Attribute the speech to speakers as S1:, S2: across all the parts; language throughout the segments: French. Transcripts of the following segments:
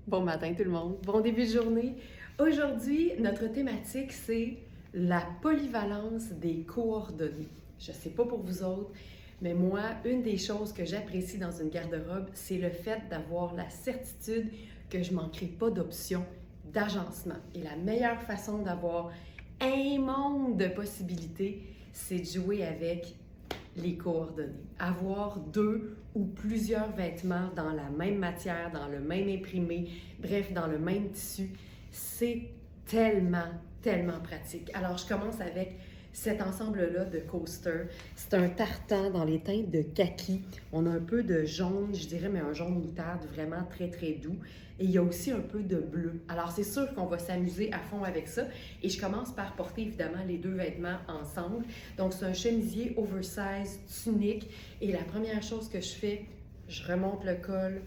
S1: Bon matin tout le monde, bon début de journée. Aujourd'hui, notre thématique, c'est la polyvalence des coordonnées. Je ne sais pas pour vous autres, mais moi, une des choses que j'apprécie dans une garde-robe, c'est le fait d'avoir la certitude que je ne manquerai pas d'options d'agencement. Et la meilleure façon d'avoir un monde de possibilités, c'est de jouer avec les coordonnées. Avoir deux ou plusieurs vêtements dans la même matière, dans le même imprimé, bref, dans le même tissu, c'est tellement pratique. Alors, je commence avec cet ensemble-là de coasters. C'est un tartan dans les teintes de kaki. On a un peu de jaune, je dirais, mais un jaune moutarde vraiment très doux. Et il y a aussi un peu de bleu. Alors, c'est sûr qu'on va s'amuser à fond avec ça. Et je commence par porter, évidemment, les deux vêtements ensemble. Donc, c'est un chemisier oversize, tunique. Et la première chose que je fais, je remonte le col,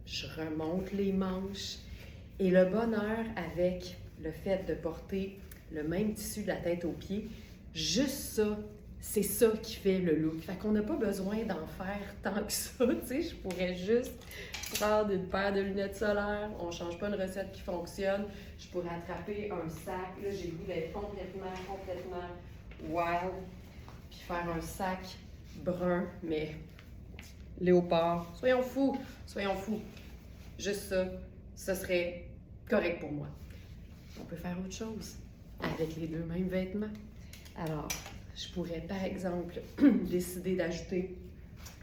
S1: je remonte les manches. Et le bonheur avec le fait de porter le même tissu de la tête aux pieds, juste ça, c'est ça qui fait le look. Fait qu'on n'a pas besoin d'en faire tant que ça, tu sais. Je pourrais juste prendre une paire de lunettes solaires, on ne change pas une recette qui fonctionne. Je pourrais attraper un sac, là j'ai le goût d'être complètement wild, puis faire un sac brun, mais léopard. Soyons fous. Juste ça, ce serait correct pour moi. On peut faire autre chose avec les deux mêmes vêtements. Alors, je pourrais par exemple décider d'ajouter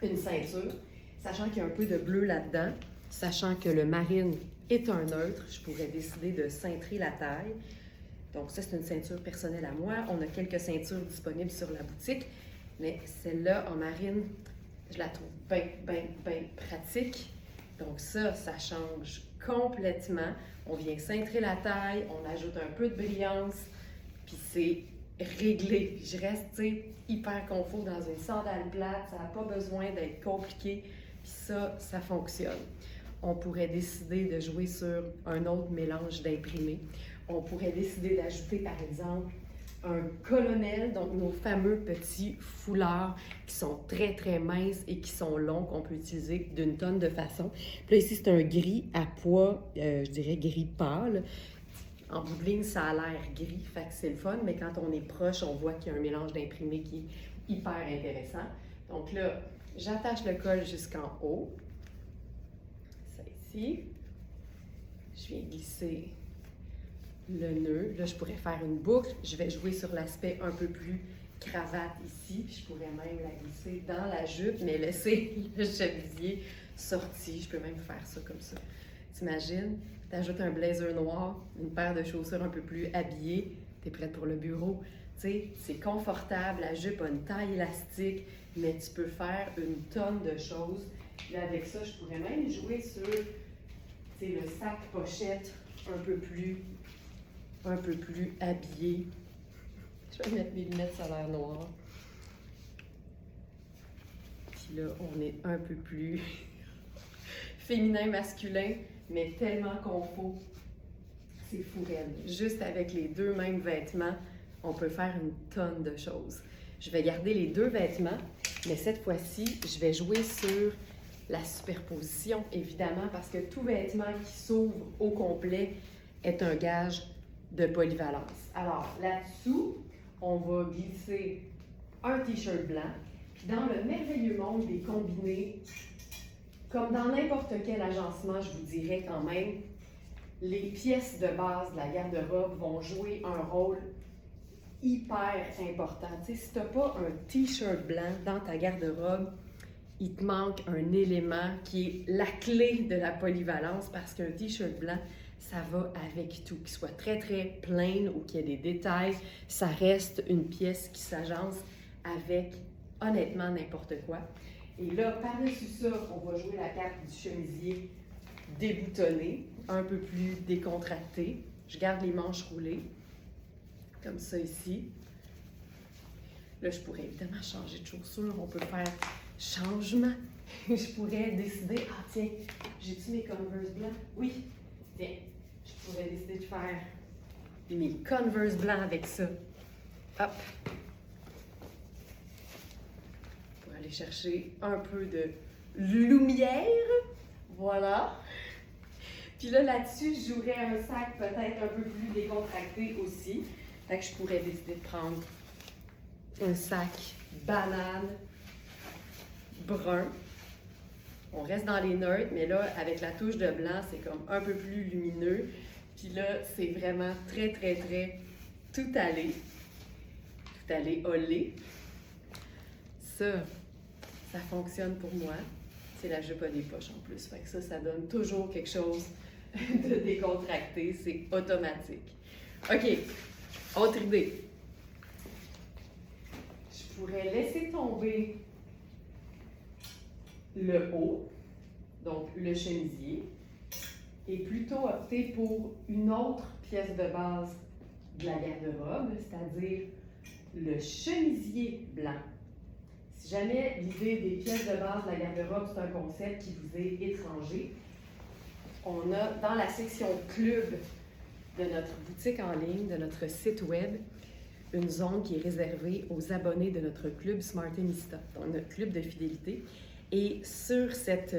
S1: une ceinture, sachant qu'il y a un peu de bleu là-dedans, sachant que le marine est un neutre, je pourrais décider de cintrer la taille. Donc ça, c'est une ceinture personnelle à moi. On a quelques ceintures disponibles sur la boutique, mais celle-là en marine, je la trouve bien pratique. Donc ça change complètement. On vient cintrer la taille, on ajoute un peu de brillance, puis c'est réglé. Je reste, tu sais, hyper confort dans une sandale plate, ça n'a pas besoin d'être compliqué, puis ça fonctionne. On pourrait décider de jouer sur un autre mélange d'imprimés. On pourrait décider d'ajouter, par exemple, un colonel, donc nos fameux petits foulards qui sont très minces et qui sont longs, qu'on peut utiliser d'une tonne de façons. Puis là, ici, c'est un gris à pois, je dirais gris pâle. En bout de ligne, ça a l'air gris, fait que c'est le fun, mais quand on est proche, on voit qu'il y a un mélange d'imprimés qui est hyper intéressant. Donc là, j'attache le col jusqu'en haut. Ça ici. Je viens glisser le nœud. Là, je pourrais faire une boucle. Je vais jouer sur l'aspect un peu plus cravate ici. Puis je pourrais même la glisser dans la jupe, mais laisser le chemisier sorti. Je peux même faire ça comme ça. T'imagines? T'ajoutes un blazer noir, une paire de chaussures un peu plus habillées, t'es prête pour le bureau. Tu sais, c'est confortable, la jupe a une taille élastique, mais tu peux faire une tonne de choses. Puis avec ça, je pourrais même jouer sur, tu sais, le sac pochette un peu plus habillé. Je vais mettre mes lunettes solaires noires. Puis là, on est un peu plus féminin, masculin, mais tellement confort. C'est fou raide. Juste avec les deux mêmes vêtements, on peut faire une tonne de choses. Je vais garder les deux vêtements, mais cette fois-ci, je vais jouer sur la superposition, évidemment, parce que tout vêtement qui s'ouvre au complet est un gage de polyvalence. Alors, là-dessous, on va glisser un t-shirt blanc, puis dans le merveilleux monde des combinés, comme dans n'importe quel agencement, je vous dirais quand même, les pièces de base de la garde-robe vont jouer un rôle hyper important. Tu sais, si tu n'as pas un t-shirt blanc dans ta garde-robe, il te manque un élément qui est la clé de la polyvalence parce qu'un t-shirt blanc, ça va avec tout. Qu'il soit très plain ou qu'il y ait des détails, ça reste une pièce qui s'agence avec honnêtement n'importe quoi. Et là, par-dessus ça, on va jouer la carte du chemisier déboutonné, un peu plus décontracté. Je garde les manches roulées, comme ça ici. Là, je pourrais évidemment changer de chaussures. On peut faire changement. Je pourrais décider, ah tiens, j'ai-tu mes Converse blancs? Oui, tiens, je pourrais décider de faire mes Converse blancs avec ça. Hop! Pour aller chercher un peu de lumière. Voilà. Puis là-dessus, je jouerais un sac peut-être un peu plus décontracté aussi. Fait que je pourrais décider de prendre un sac banane brun. On reste dans les neutres, mais là, avec la touche de blanc, c'est comme un peu plus lumineux. Puis là, c'est vraiment très, très, très tout allé. Tout allé olé. Ça fonctionne pour moi. C'est la jupe à des poches en plus. Fait que ça donne toujours quelque chose de décontracté. C'est automatique. OK. Autre idée. Je pourrais laisser tomber le haut, donc le chemisier, et plutôt opter pour une autre pièce de base de la garde-robe, c'est-à-dire le chemisier blanc. Si jamais l'idée des pièces de base de la garde-robe, c'est un concept qui vous est étranger, on a dans la section club de notre boutique en ligne, de notre site web, une zone qui est réservée aux abonnés de notre club Smartenista, donc notre club de fidélité. Et sur cette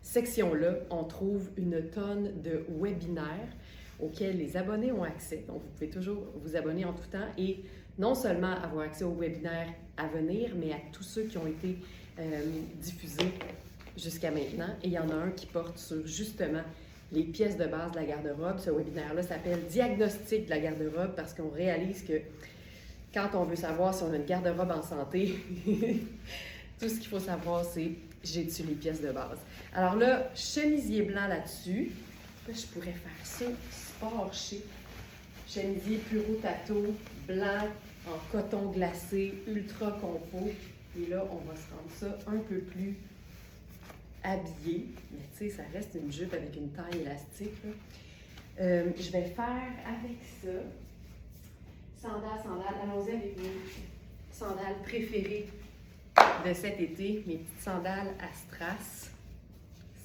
S1: section-là, on trouve une tonne de webinaires auxquels les abonnés ont accès. Donc, vous pouvez toujours vous abonner en tout temps et non seulement avoir accès aux webinaires à venir, mais à tous ceux qui ont été diffusés jusqu'à maintenant. Et il y en a un qui porte sur justement les pièces de base de la garde-robe. Ce webinaire-là s'appelle « Diagnostic de la garde-robe » parce qu'on réalise que quand on veut savoir si on a une garde-robe en santé, tout ce qu'il faut savoir, c'est « j'ai-tu les pièces de base ». Alors là, chemisier blanc là-dessus. Là, je pourrais faire ça sport chic. Chemisier Puro Tato, blanc, en coton glacé, ultra confort. Et là, on va se rendre ça un peu plus habillé. Mais tu sais, ça reste une jupe avec une taille élastique. Je vais faire avec ça. Sandales. Allons-y avec mes sandales préférées de cet été. Mes petites sandales à strass.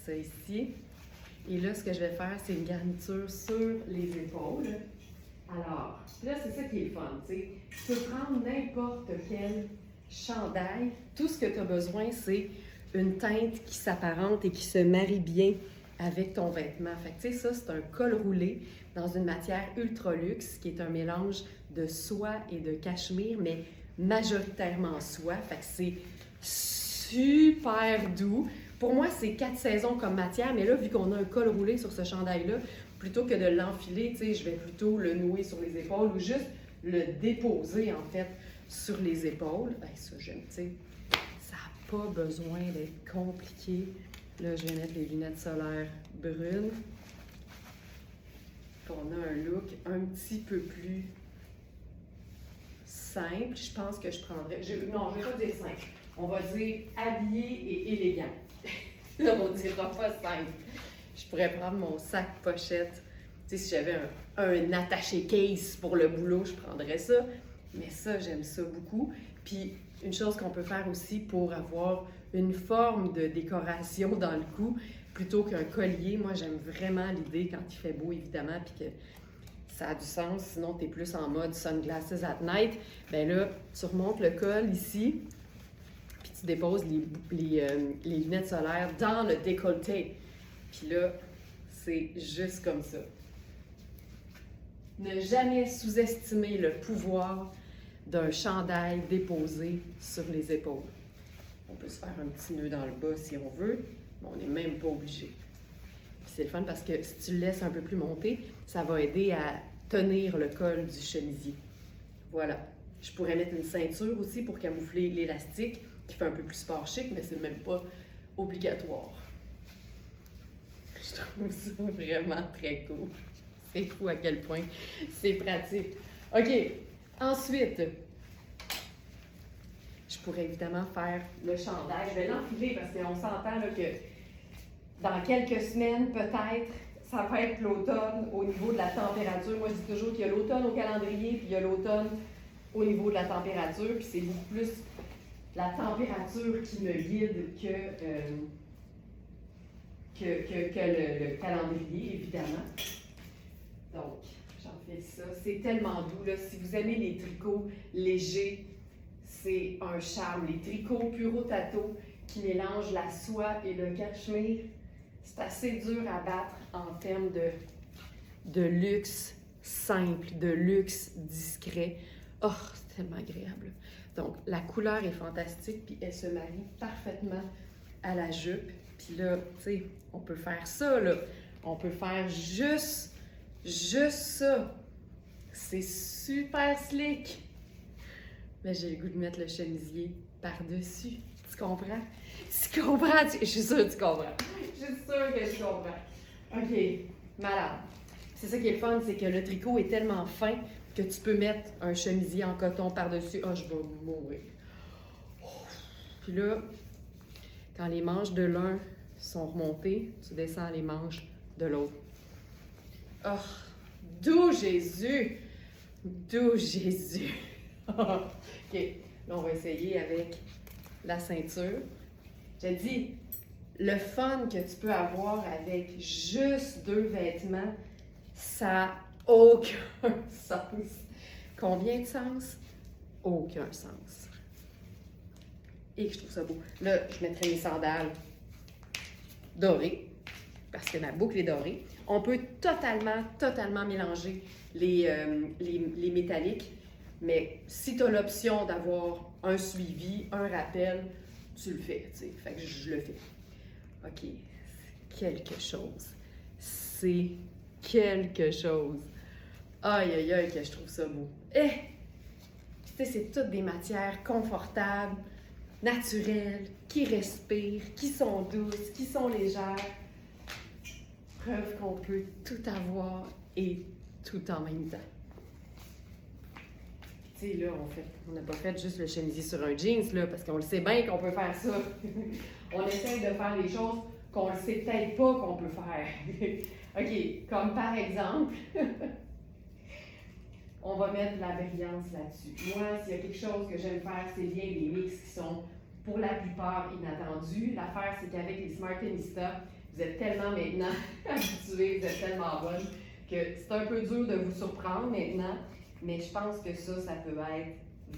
S1: Ça ici. Et là, ce que je vais faire, c'est une garniture sur les épaules. Alors, là, c'est ça qui est le fun, tu sais. Tu peux prendre n'importe quel chandail. Tout ce que tu as besoin, c'est une teinte qui s'apparente et qui se marie bien avec ton vêtement. Fait que, tu sais, ça, c'est un col roulé dans une matière ultra luxe qui est un mélange de soie et de cachemire, mais majoritairement soie. Fait que c'est super doux. Pour moi, c'est 4 saisons comme matière, mais là, vu qu'on a un col roulé sur ce chandail-là, plutôt que de l'enfiler, tu sais, je vais plutôt le nouer sur les épaules ou juste le déposer, en fait, sur les épaules. Bien, ça, j'aime, tu sais, ça n'a pas besoin d'être compliqué. Là, je vais mettre les lunettes solaires brunes. Puis on a un look un petit peu plus simple. Je pense que je prendrais... non, je ne vais pas dire simple. On va dire habillé et élégant. Là, on ne dira pas simple. Je pourrais prendre mon sac pochette. Tu sais, si j'avais un attaché case pour le boulot, je prendrais ça. Mais ça, j'aime ça beaucoup. Puis, une chose qu'on peut faire aussi pour avoir une forme de décoration dans le cou, plutôt qu'un collier, moi, j'aime vraiment l'idée, quand il fait beau, évidemment, puis que ça a du sens, sinon, tu es plus en mode sunglasses at night. Bien là, tu remontes le col ici, puis tu déposes les lunettes solaires dans le décolleté. Puis là, c'est juste comme ça. Ne jamais sous-estimer le pouvoir d'un chandail déposé sur les épaules. On peut se faire un petit nœud dans le bas si on veut, mais on n'est même pas obligé. Puis c'est le fun parce que si tu le laisses un peu plus monter, ça va aider à tenir le col du chemisier. Voilà. Je pourrais mettre une ceinture aussi pour camoufler l'élastique, qui fait un peu plus sport chic, mais c'est même pas obligatoire. Je trouve ça vraiment très cool. C'est fou à quel point c'est pratique. OK. Ensuite, je pourrais évidemment faire le chandail. Je vais l'enfiler parce qu'on s'entend là, que dans quelques semaines, peut-être, ça va être l'automne au niveau de la température. Moi, je dis toujours qu'il y a l'automne au calendrier, puis il y a l'automne au niveau de la température. Puis c'est beaucoup plus la température qui me guide que le calendrier, évidemment. Donc, j'en fais ça. C'est tellement doux, là. Si vous aimez les tricots légers, c'est un charme. Les tricots Puro Tato qui mélangent la soie et le cachemire, C'est assez dur à battre en termes de luxe simple, de luxe discret. Oh, c'est tellement agréable. Donc, la couleur est fantastique, puis elle se marie parfaitement à la jupe. Puis là, tu sais, on peut faire ça, là. On peut faire juste ça. C'est super slick. Mais j'ai le goût de mettre le chemisier par-dessus. Tu comprends? Tu comprends? Je suis sûre que tu comprends. Je suis sûre que tu comprends. OK, malade. C'est ça qui est le fun, c'est que le tricot est tellement fin que tu peux mettre un chemisier en coton par-dessus. Ah, je vais mourir. Puis là, quand les manches de l'un sont remontées, tu descends les manches de l'autre. Oh, d'où Jésus! D'où Jésus! OK, là, on va essayer avec la ceinture. J'ai dit, le fun que tu peux avoir avec juste 2 vêtements, ça n'a aucun sens. Combien de sens? Aucun sens. Et que je trouve ça beau. Là, je mettrai mes sandales dorées, parce que ma boucle est dorée. On peut totalement mélanger les métalliques, mais si tu as l'option d'avoir un suivi, un rappel, tu le fais, tu sais. Fait que je le fais. OK. Quelque chose. C'est quelque chose. Aïe, aïe, aïe, que je trouve ça beau. Tu sais, c'est toutes des matières confortables, naturelles, qui respirent, qui sont douces, qui sont légères. Preuve qu'on peut tout avoir et tout en même temps. Tu sais, là, on n'a pas fait juste le chemisier sur un jeans, là, parce qu'on le sait bien qu'on peut faire ça. On essaie de faire les choses qu'on ne sait peut-être pas qu'on peut faire. OK, comme par exemple, on va mettre de la brillance là-dessus. Moi, s'il y a quelque chose que j'aime faire, c'est bien les mix qui sont, pour la plupart, inattendus. L'affaire, c'est qu'avec les Smartenista, vous êtes tellement maintenant habitués, vous êtes tellement bonnes, que c'est un peu dur de vous surprendre maintenant, mais je pense que ça peut être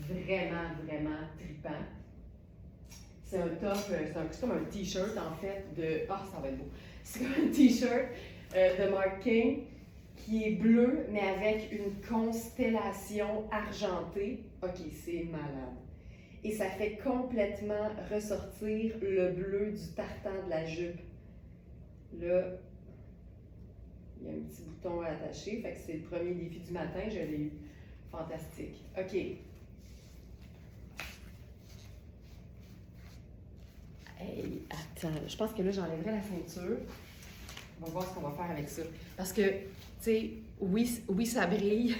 S1: vraiment trippant. C'est un top, c'est comme un t-shirt en fait de... Ah, ça va être beau! C'est comme un t-shirt de Mark King qui est bleu, mais avec une constellation argentée. OK, c'est malade. Et ça fait complètement ressortir le bleu du tartan de la jupe. Là, il y a un petit bouton à attacher, fait que c'est le premier défi du matin, je l'ai eu. Fantastique. OK. Hey, attends, je pense que là, j'enlèverai la ceinture. On va voir ce qu'on va faire avec ça. Parce que, tu sais, oui, ça brille.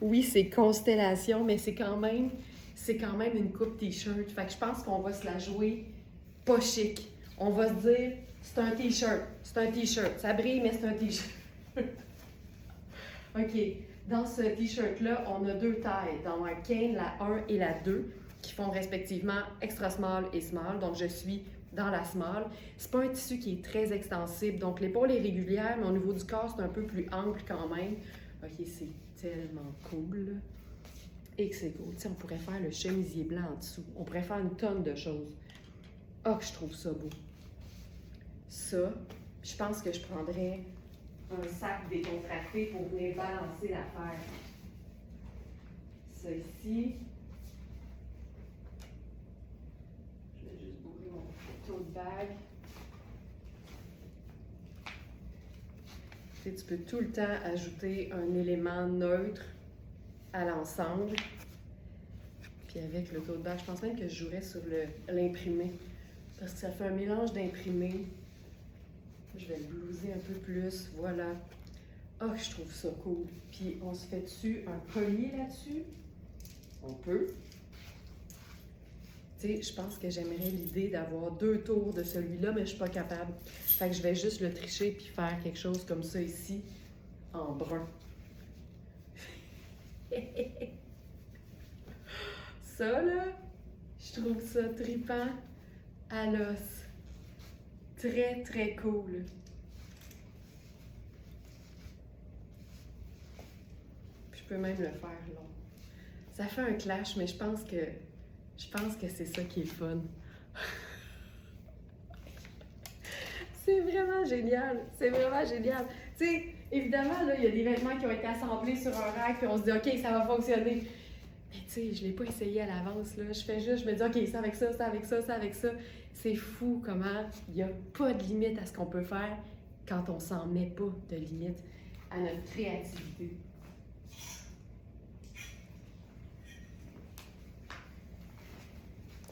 S1: Oui, c'est constellation, mais c'est quand même une coupe t-shirt. Fait que je pense qu'on va se la jouer pas chic. On va se dire, c'est un t-shirt. C'est un t-shirt. Ça brille, mais c'est un t-shirt. OK. Dans ce t-shirt-là, on a 2 tailles. Dans un Kane, la 1 et la 2, qui font respectivement extra small et small. Donc, je suis dans la small. C'est pas un tissu qui est très extensible. Donc, l'épaule est régulière, mais au niveau du corps, c'est un peu plus ample quand même. OK, c'est tellement cool. Et que c'est cool. Tu sais, on pourrait faire le chemisier blanc en dessous. On pourrait faire une tonne de choses. Ah, que je trouve ça beau. Ça, je pense que je prendrais un sac décontracté pour venir balancer l'affaire. Ça ici. Je vais juste ouvrir mon tote bag. Tu sais, tu peux tout le temps ajouter un élément neutre à l'ensemble. Puis avec le tote bag, je pense même que je jouerais sur l'imprimé. Parce que ça fait un mélange d'imprimé. Je vais le blouser un peu plus, voilà. Ah, je trouve ça cool. Puis on se fait dessus un collier là-dessus. On peut. Tu sais, je pense que j'aimerais l'idée d'avoir 2 tours de celui-là, mais je suis pas capable. Fait que je vais juste le tricher puis faire quelque chose comme ça ici, en brun. Ça, là, je trouve ça trippant à l'os. Très cool. Puis je peux même le faire long. Ça fait un clash, mais je pense que c'est ça qui est le fun. C'est vraiment génial. C'est vraiment génial. Tu sais, évidemment, là, il y a des vêtements qui ont été assemblés sur un rack, puis on se dit, OK, ça va fonctionner. Mais tu sais, je ne l'ai pas essayé à l'avance, là. Je fais juste, je me dis, OK, ça avec ça, ça avec ça, ça avec ça. C'est fou comment il n'y a pas de limite à ce qu'on peut faire quand on s'en met pas de limite à notre créativité.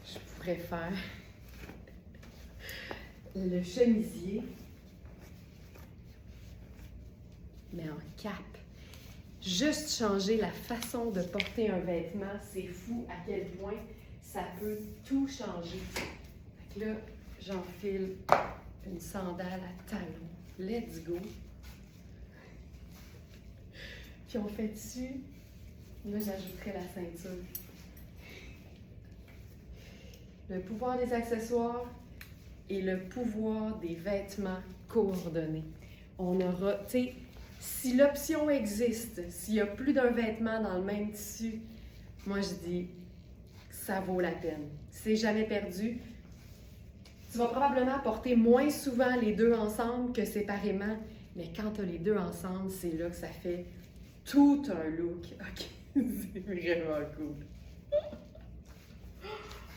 S1: Je pourrais faire le chemisier, mais en cape. Juste changer la façon de porter un vêtement, c'est fou à quel point ça peut tout changer. Fait que là, j'enfile une sandale à talons. Let's go! Puis on fait dessus, là j'ajouterai la ceinture. Le pouvoir des accessoires et le pouvoir des vêtements coordonnés. On aura, tu sais, si l'option existe, s'il y a plus d'un vêtement dans le même tissu, moi je dis, ça vaut la peine. C'est jamais perdu. Tu vas probablement porter moins souvent les deux ensemble que séparément, mais quand tu as les deux ensemble, c'est là que ça fait tout un look. OK, c'est vraiment cool.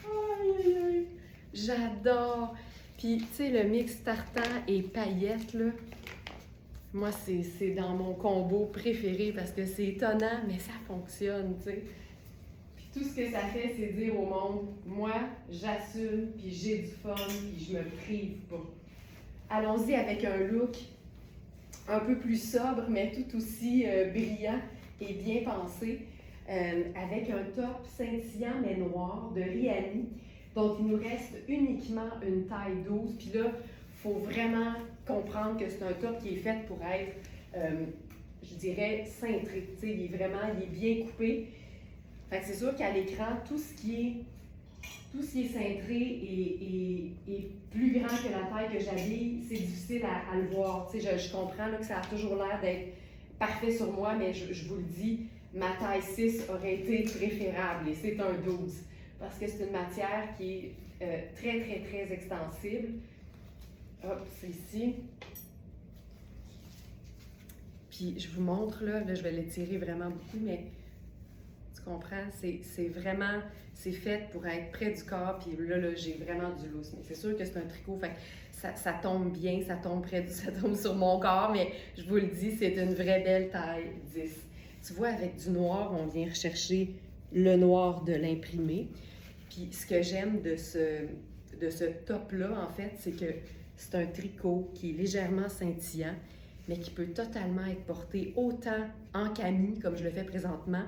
S1: Aïe, aïe, aïe. J'adore. Puis, tu sais, le mix tartan et paillettes, là, moi, c'est dans mon combo préféré parce que c'est étonnant, mais ça fonctionne, tu sais. Puis tout ce que ça fait, c'est dire au monde, moi, j'assume, puis j'ai du fun, puis je me prive pas. Allons-y avec un look un peu plus sobre, mais tout aussi brillant et bien pensé, avec un top scintillant mais noir de Rihanni. Donc, il nous reste uniquement une taille 12. Puis là, il faut vraiment comprendre que c'est un top qui est fait pour être, je dirais, cintré. Tu sais, il est bien coupé. Fait que c'est sûr qu'à l'écran, tout ce qui est cintré est plus grand que la taille que j'habille. C'est difficile à le voir. Tu sais, je comprends là, que ça a toujours l'air d'être parfait sur moi, mais je vous le dis, ma taille 6 aurait été préférable et c'est un 12. Parce que c'est une matière qui est très, très, très extensible. Hop, c'est ici. Puis je vous montre, là je vais l'étirer vraiment beaucoup, mais tu comprends, c'est vraiment, c'est fait pour être près du corps, puis là j'ai vraiment du lousse. Mais c'est sûr que c'est un tricot, fait que ça tombe bien, ça tombe ça tombe sur mon corps, mais je vous le dis, c'est une vraie belle taille 10. Tu vois, avec du noir, on vient rechercher le noir de l'imprimé. Puis ce que j'aime de ce top-là, en fait, c'est que c'est un tricot qui est légèrement scintillant, mais qui peut totalement être porté autant en camis, comme je le fais présentement,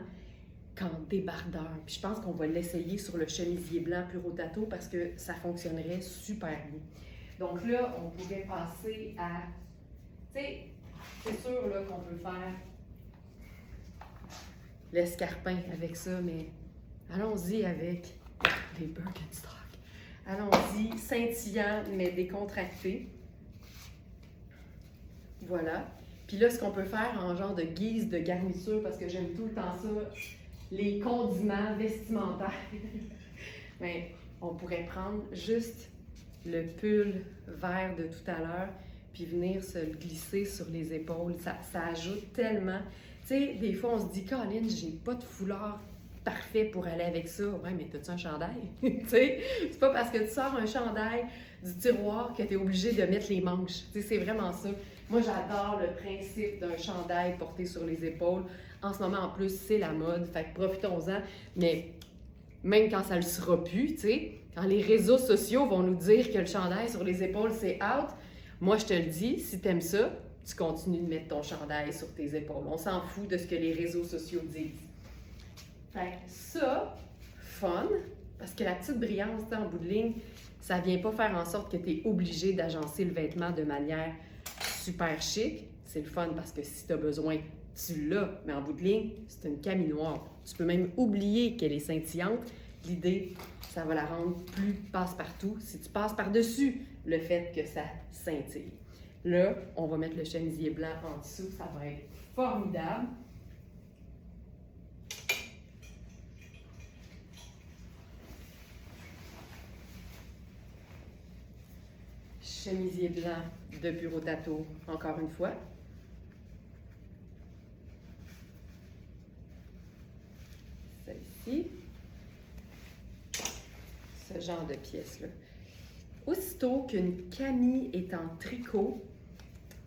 S1: qu'en débardeur. Puis je pense qu'on va l'essayer sur le chemisier blanc Puro Tato parce que ça fonctionnerait super bien. Donc là, on pourrait passer à... Tu sais, c'est sûr là, qu'on peut faire l'escarpin avec ça, mais allons-y avec les Birkenstock. Allons-y, scintillant, mais décontracté. Voilà. Puis là, ce qu'on peut faire en genre de guise de garniture, parce que j'aime tout le temps ça, les condiments vestimentaires. Mais on pourrait prendre juste le pull vert de tout à l'heure, puis venir se le glisser sur les épaules. Ça ajoute tellement. Tu sais, des fois, on se dit, Colin, j'ai pas de foulard parfait pour aller avec ça. Ouais, mais t'as-tu un chandail? Tu sais, c'est pas parce que tu sors un chandail du tiroir que tu es obligé de mettre les manches. Tu sais, c'est vraiment ça. Moi, j'adore le principe d'un chandail porté sur les épaules. En ce moment, en plus, c'est la mode, fait que profitons-en. Mais même quand ça le sera plus, tu sais, quand les réseaux sociaux vont nous dire que le chandail sur les épaules, c'est out, moi, je te le dis, si t'aimes ça, tu continues de mettre ton chandail sur tes épaules. On s'en fout de ce que les réseaux sociaux disent. Fait que ça, fun, parce que la petite brillance, en bout de ligne, ça vient pas faire en sorte que tu es obligé d'agencer le vêtement de manière super chic. C'est le fun parce que si tu as besoin, tu l'as, mais en bout de ligne, c'est une camis noire. Tu peux même oublier qu'elle est scintillante. L'idée, ça va la rendre plus passe-partout si tu passes par-dessus le fait que ça scintille. Là, on va mettre le chemisier blanc en dessous, ça va être formidable. chemisier blanc de bureau tato, encore une fois. Celle-ci. Ce genre de pièce-là. Aussitôt qu'une camie est en tricot,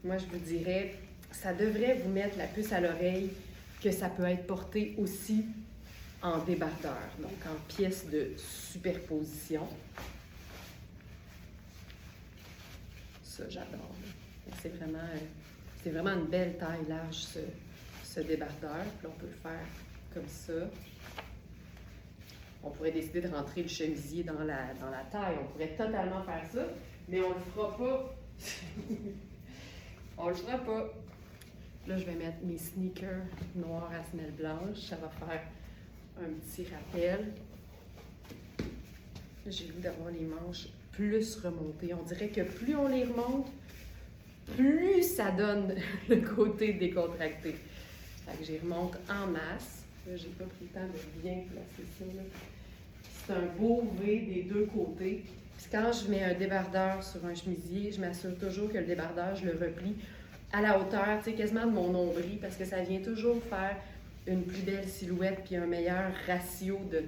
S1: moi je vous dirais, ça devrait vous mettre la puce à l'oreille que ça peut être porté aussi en débardeur, donc en pièce de superposition. Ça, j'adore. C'est vraiment une belle taille large, ce débardeur. Puis on peut le faire comme ça. On pourrait décider de rentrer le chemisier dans la taille. On pourrait totalement faire ça, mais on le fera pas. On le fera pas. Là, je vais mettre mes sneakers noirs à semelle blanche. Ça va faire un petit rappel. J'ai le goût d'avoir les manches plus remontées. On dirait que plus on les remonte, plus ça donne le côté décontracté. Fait que j'y remonte en masse. Là, j'ai pas pris le temps de bien placer ça. Là. C'est un beau V des deux côtés. Puis quand je mets un débardeur sur un chemisier, je m'assure toujours que le débardeur, je le replie à la hauteur, tu sais, quasiment de mon nombril, parce que ça vient toujours faire une plus belle silhouette puis un meilleur ratio de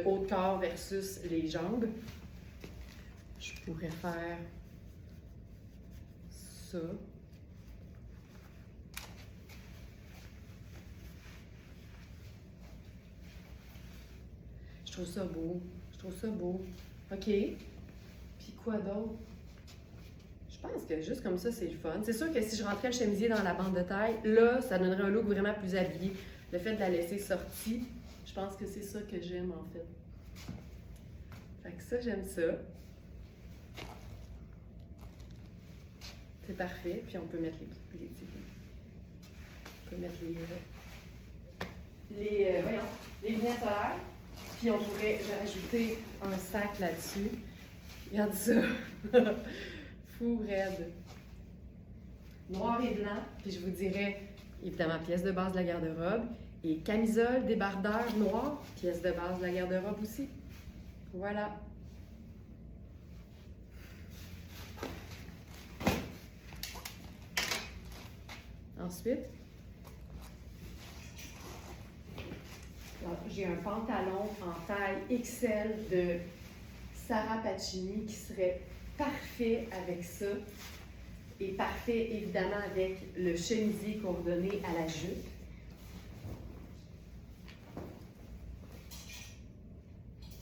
S1: haut de corps versus les jambes. Je pourrais faire ça. Je trouve ça beau. Je trouve ça beau. OK. Puis quoi d'autre? Je pense que juste comme ça, c'est le fun. C'est sûr que si je rentrais le chemisier dans la bande de taille, là, ça donnerait un look vraiment plus habillé. Le fait de la laisser sortie, je pense que c'est ça que j'aime, en fait. Fait que ça, j'aime ça. C'est parfait. Puis on peut mettre on peut mettre les lunettes solaires. Puis on pourrait rajouter un sac là-dessus. Regarde ça. Fou raide. Noir et blanc. Puis je vous dirais, évidemment, pièce de base de la garde-robe. Et camisole, débardeur noir, pièce de base de la garde-robe aussi. Voilà. Ensuite, j'ai un pantalon en taille XL de Sarah Pacini qui serait parfait avec ça et parfait évidemment avec le chemisier coordonné à la jupe.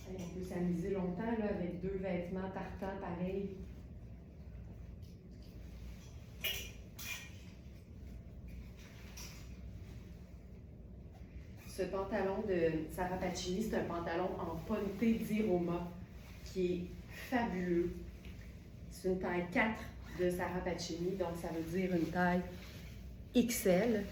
S1: On peut s'amuser longtemps là, avec deux vêtements tartans pareils. Ce pantalon de Sarah Pacini, c'est un pantalon en ponté d'Iroma qui est fabuleux. C'est une taille 4 de Sarah Pacini, donc ça veut dire une taille XL.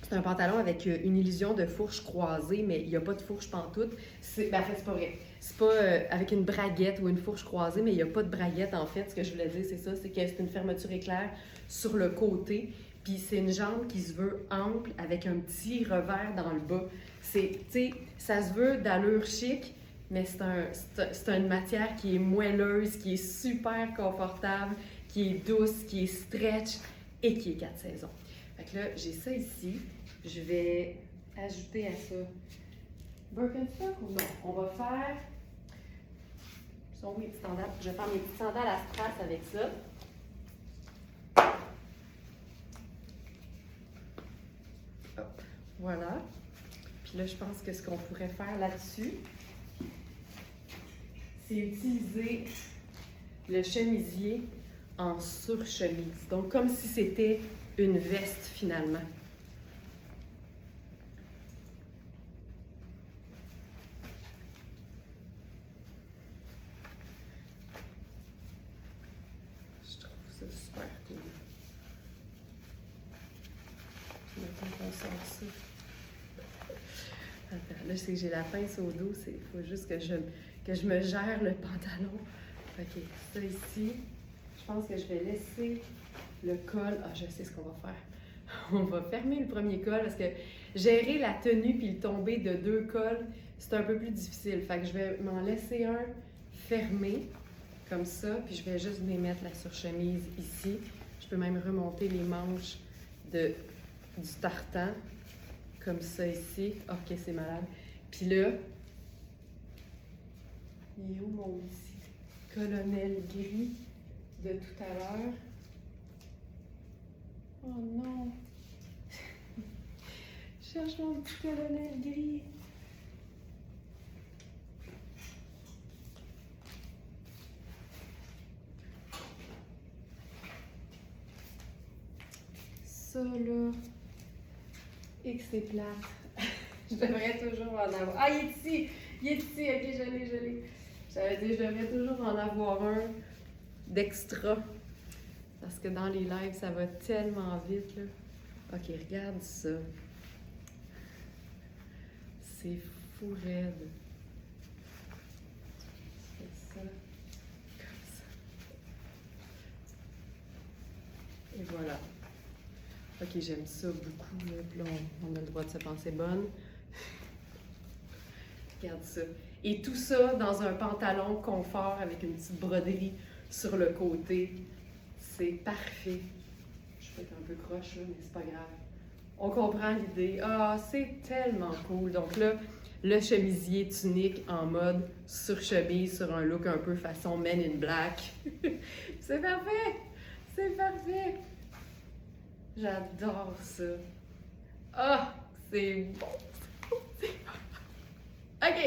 S1: C'est un pantalon avec une illusion de fourche croisée, mais il n'y a pas de fourche pantoute. En fait, c'est pas vrai. C'est pas avec une braguette ou une fourche croisée, mais il n'y a pas de braguette en fait. Ce que je voulais dire, c'est ça, c'est que c'est une fermeture éclair sur le côté. Puis c'est une jambe qui se veut ample avec un petit revers dans le bas. Tu sais, ça se veut d'allure chic, mais c'est une matière qui est moelleuse, qui est super confortable, qui est douce, qui est stretch et qui est 4 saisons. Fait que là, j'ai ça ici. Je vais ajouter à ça Birkenstock ou non? On va faire... Ce sont mes petits sandales. Je vais faire mes petits sandales à strass avec ça. Hop, voilà. Puis là, je pense que ce qu'on pourrait faire là-dessus, c'est utiliser le chemisier en surchemise. Donc, comme si c'était une veste finalement. Je trouve ça super cool. Puis maintenant qu'on sort ça. Attends, là, je sais que j'ai la pince au dos, il faut juste que je me gère le pantalon. OK, ça ici. Je pense que je vais laisser le col. Ah, je sais ce qu'on va faire. On va fermer le premier col parce que gérer la tenue puis le tomber de 2 cols, c'est un peu plus difficile. Fait que je vais m'en laisser un fermé, comme ça, puis je vais juste les mettre la surchemise ici. Je peux même remonter les manches du tartan, comme ça ici. Ok, c'est malade. Puis là, il est où mon petit colonel gris de tout à l'heure? Oh non! Je cherche mon petit colonel gris. Ça là, et que c'est plate. Je devrais toujours en avoir. Ah, il est ici! Il est ici, ok, je l'ai. J'avais dit, je devrais toujours en avoir un d'extra. Parce que dans les lives, ça va tellement vite, là. Ok, regarde ça. C'est fou raide. Je fais ça, comme ça. Et voilà. Ok, j'aime ça beaucoup, là. Puis là, on a le droit de se penser bonne. Regarde ça. Et tout ça dans un pantalon confort avec une petite broderie sur le côté. C'est parfait. Je peux être un peu croche, là, mais c'est pas grave. On comprend l'idée. Ah, c'est tellement cool. Donc là, le chemisier tunique en mode surchemise sur un look un peu façon Men in Black. C'est parfait! C'est parfait! J'adore ça. Ah, c'est bon. OK!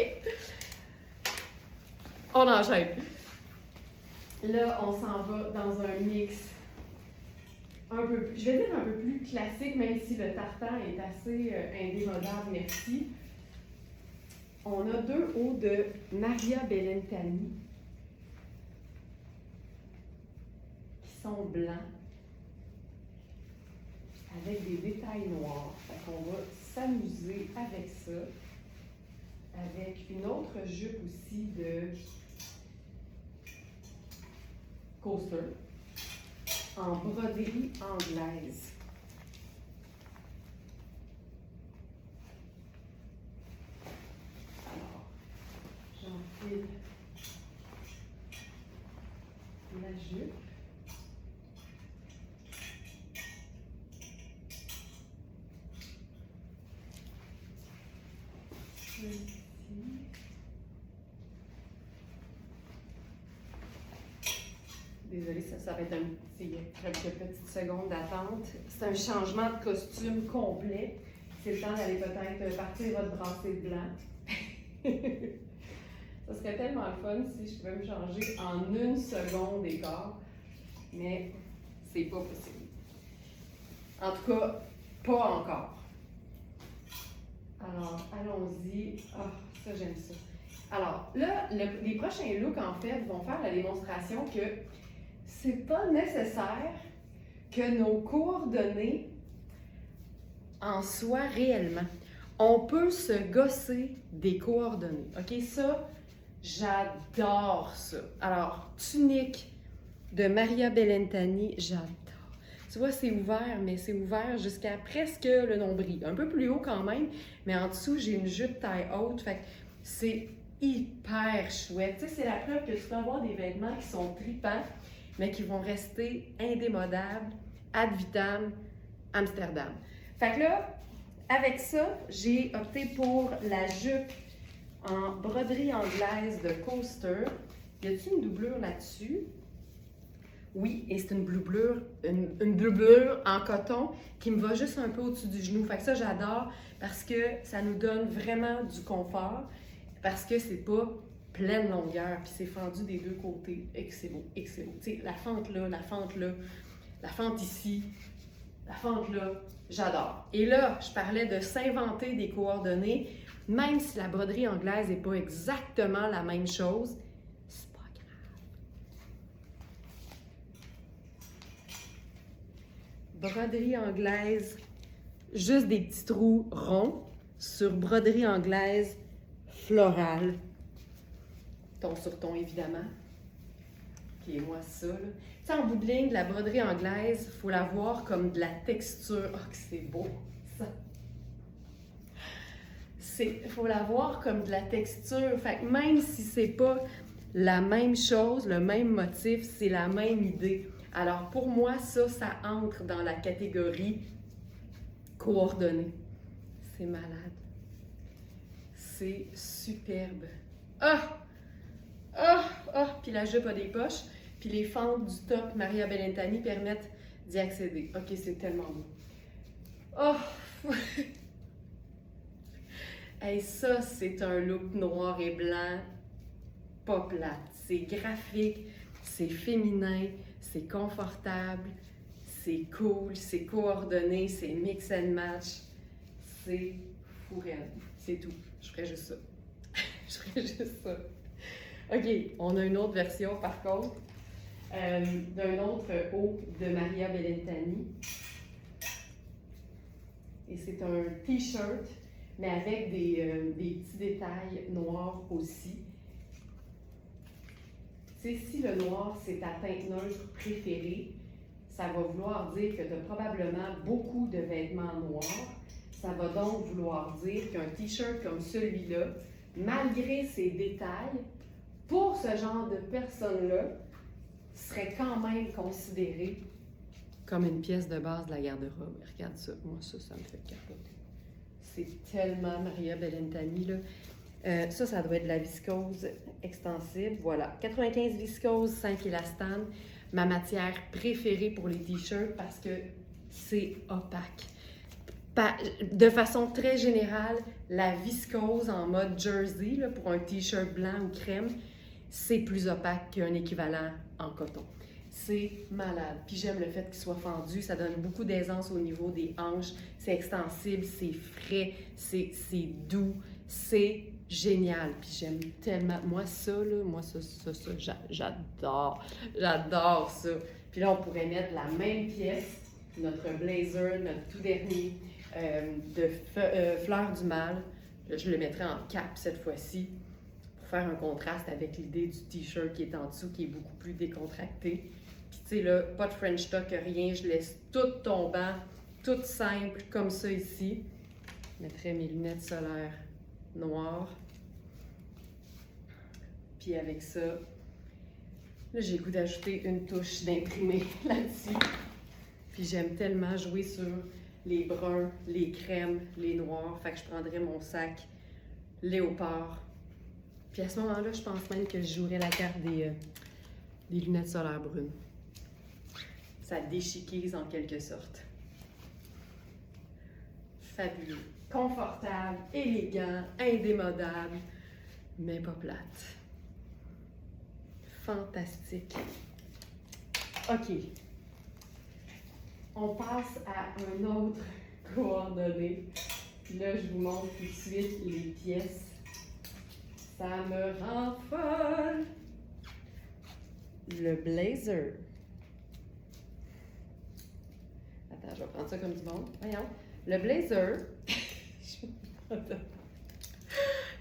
S1: On enchaîne. Là, on s'en va dans un mix un peu plus, je vais dire un peu plus classique, même si le tartan est assez indémodable, merci. On a deux hauts de Maria Bellentani qui sont blancs avec des détails noirs. Fait qu'on va s'amuser avec ça. Avec une autre jupe aussi de Coaster en broderie anglaise. Alors, j'enfile la jupe. Ici. Désolée, ça va être quelques petites secondes d'attente. C'est un changement de costume complet. C'est le temps d'aller peut-être partir votre bracelet de blanc. Ça serait tellement le fun si je pouvais me changer en une seconde et quart. Mais c'est pas possible. En tout cas, pas encore. Alors, allons-y. Ah, ça, j'aime ça. Alors, là, les prochains looks, en fait, vont faire la démonstration que c'est pas nécessaire que nos coordonnées en soient réellement. On peut se gosser des coordonnées. OK, ça, j'adore ça. Alors, tunique de Maria Bellentani, j'adore. Tu vois, c'est ouvert, mais c'est ouvert jusqu'à presque le nombril. Un peu plus haut quand même, mais en dessous, j'ai une jupe taille haute. Fait que c'est hyper chouette. Tu sais, c'est la preuve que tu peux avoir des vêtements qui sont tripants, mais qui vont rester indémodables, ad vitam, Amsterdam. Fait que là, avec ça, j'ai opté pour la jupe en broderie anglaise de Coaster. Y a-t-il une doublure là-dessus? Oui, et c'est une doublure en coton qui me va juste un peu au-dessus du genou. Fait que ça, j'adore parce que ça nous donne vraiment du confort, parce que c'est pas pleine longueur, puis c'est fendu des deux côtés, et que c'est beau, et que c'est beau. Tu sais, la fente là, la fente là, la fente ici, la fente là, j'adore. Et là, je parlais de s'inventer des coordonnées, même si la broderie anglaise n'est pas exactement la même chose, c'est pas grave. Broderie anglaise, juste des petits trous ronds sur broderie anglaise florale. Ton sur ton, évidemment. Qui est moi ça, là. Tu sais, en bout de ligne, de la broderie anglaise, il faut la voir comme de la texture. Oh, que c'est beau, ça! Il faut la voir comme de la texture. Fait que même si c'est pas la même chose, le même motif, c'est la même idée. Alors pour moi, ça entre dans la catégorie coordonnée. C'est malade. C'est superbe. Ah! Ah! Ah! Puis la jupe a des poches. Puis les fentes du top Maria Bellintani permettent d'y accéder. OK, c'est tellement beau. Oh! Hey, ça, c'est un look noir et blanc, pas plate. C'est graphique, c'est féminin, c'est confortable, c'est cool, c'est coordonné, c'est mix and match. C'est fou réel. C'est tout. Je ferais juste ça. Je ferais juste ça. OK, on a une autre version par contre, d'un autre haut de Maria Bellintani. Et c'est un t-shirt, mais avec des petits détails noirs aussi. Tu sais, si le noir, c'est ta teinte neutre préférée, ça va vouloir dire que tu as probablement beaucoup de vêtements noirs. Ça va donc vouloir dire qu'un t-shirt comme celui-là, malgré ses détails, pour ce genre de personne-là, serait quand même considéré comme une pièce de base de la garde-robe. Regarde ça, moi ça me fait capoter. C'est tellement Maria Bellintani, là. Ça doit être de la viscose extensible. Voilà, 95 viscose, 5 élastane. Ma matière préférée pour les t-shirts parce que c'est opaque. De façon très générale, la viscose en mode jersey, là, pour un t-shirt blanc ou crème, c'est plus opaque qu'un équivalent en coton. C'est malade. Puis j'aime le fait qu'il soit fendu. Ça donne beaucoup d'aisance au niveau des hanches. C'est extensible, c'est frais, c'est doux, c'est génial. Puis j'aime tellement... Moi, ça, j'adore. J'adore ça. Puis là, on pourrait mettre la même pièce, notre blazer, notre tout dernier, de Fleur du Mal. Je le mettrais en cap cette fois-ci pour faire un contraste avec l'idée du t-shirt qui est en dessous, qui est beaucoup plus décontracté. Puis tu sais là, pas de French tuck, rien, je laisse tout tombant, tout simple, comme ça ici. Je mettrais mes lunettes solaires noires. Puis avec ça, là j'ai le goût d'ajouter une touche d'imprimé là-dessus. Puis j'aime tellement jouer sur les bruns, les crèmes, les noirs. Fait que je prendrais mon sac léopard. Puis à ce moment-là, je pense même que je jouerais la carte des lunettes solaires brunes. Ça déchiquise en quelque sorte. Fabuleux. Confortable, élégant, indémodable, mais pas plate. Fantastique. OK. On passe à un autre coordonné. Puis là, je vous montre tout de suite les pièces. Ça me rend folle. Le blazer. Attends, je vais prendre ça comme du monde. Voyons. Le blazer.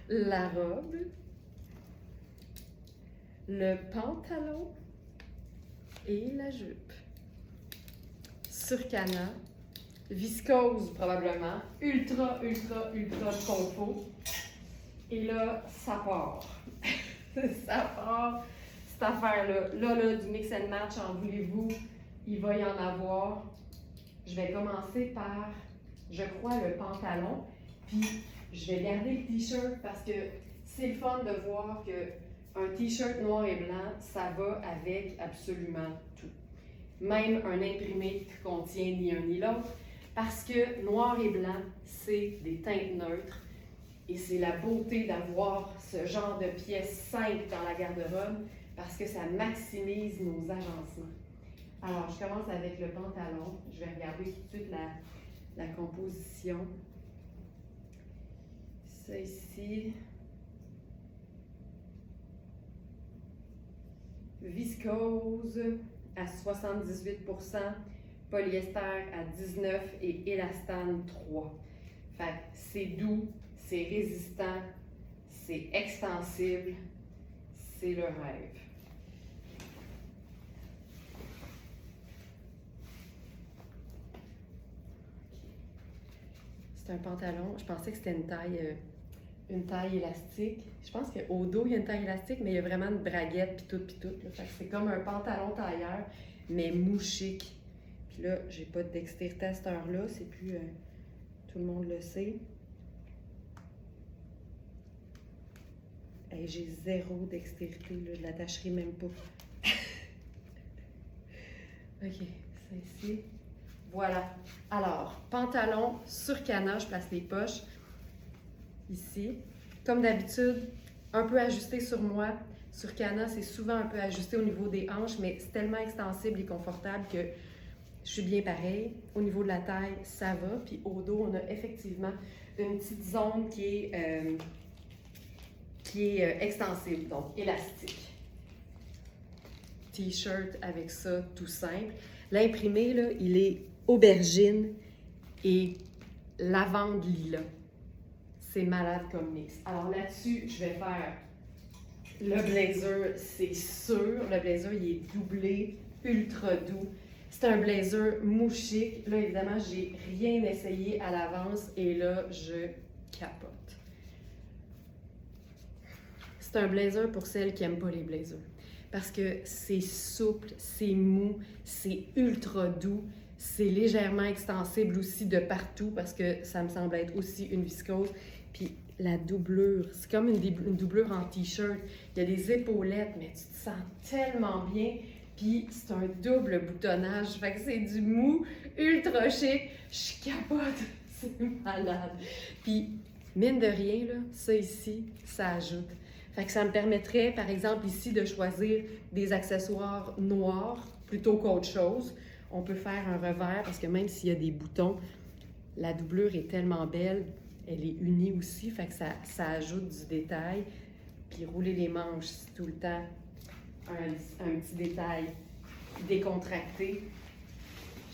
S1: La robe. Le pantalon. Et la jupe. Surcana. Viscose probablement. Ultra de confort. Et là, ça part. Ça part. Cette affaire-là, là, du mix and match, en voulez-vous, il va y en avoir. Je vais commencer par, je crois, le pantalon, puis je vais garder le t-shirt parce que c'est le fun de voir qu'un t-shirt noir et blanc, ça va avec absolument tout. Même un imprimé qui contient ni un ni l'autre, parce que noir et blanc, c'est des teintes neutres. Et c'est la beauté d'avoir ce genre de pièces simples dans la garde-robe parce que ça maximise nos agencements. Alors, je commence avec le pantalon. Je vais regarder tout de suite la composition. Ça ici. Viscose à 78%, polyester à 19% et élastane 3%. Fait que c'est doux. C'est résistant, c'est extensible, c'est le rêve. C'est un pantalon, je pensais que c'était une taille une taille élastique. Je pense qu'au dos, il y a une taille élastique, mais il y a vraiment une braguette, puis tout. Là. Fait que c'est comme un pantalon tailleur, mais mou chic. Puis là, j'ai pas de dextérité à cette heure-là, c'est plus... tout le monde le sait. Hey, j'ai zéro dextérité, là, je l'attacherai même pas. OK, c'est ici. Voilà. Alors, pantalon sur canard, je place les poches ici. Comme d'habitude, un peu ajusté sur moi. Sur canard, c'est souvent un peu ajusté au niveau des hanches, mais c'est tellement extensible et confortable que je suis bien pareil. Au niveau de la taille, ça va. Puis au dos, on a effectivement une petite zone qui est extensible, donc élastique. T-shirt avec ça, tout simple. L'imprimé, là, il est aubergine et lavande lilas. C'est malade comme mix. Alors là-dessus, je vais faire le blazer, c'est sûr. Le blazer, il est doublé, ultra doux. C'est un blazer mouchique. Là, évidemment, j'ai rien essayé à l'avance et là, je capote. C'est un blazer pour celles qui n'aiment pas les blazers. Parce que c'est souple, c'est mou, c'est ultra doux, c'est légèrement extensible aussi de partout parce que ça me semble être aussi une viscose. Puis la doublure, c'est comme une doublure en t-shirt. Il y a des épaulettes, mais tu te sens tellement bien. Puis c'est un double boutonnage, fait que c'est du mou, ultra chic. Je capote, c'est malade. Puis mine de rien, là, ça ici, ça ajoute. Fait que ça me permettrait, par exemple, ici, de choisir des accessoires noirs plutôt qu'autre chose. On peut faire un revers parce que même s'il y a des boutons, la doublure est tellement belle, elle est unie aussi, fait que ça ajoute du détail. Puis rouler les manches, c'est tout le temps un petit détail décontracté.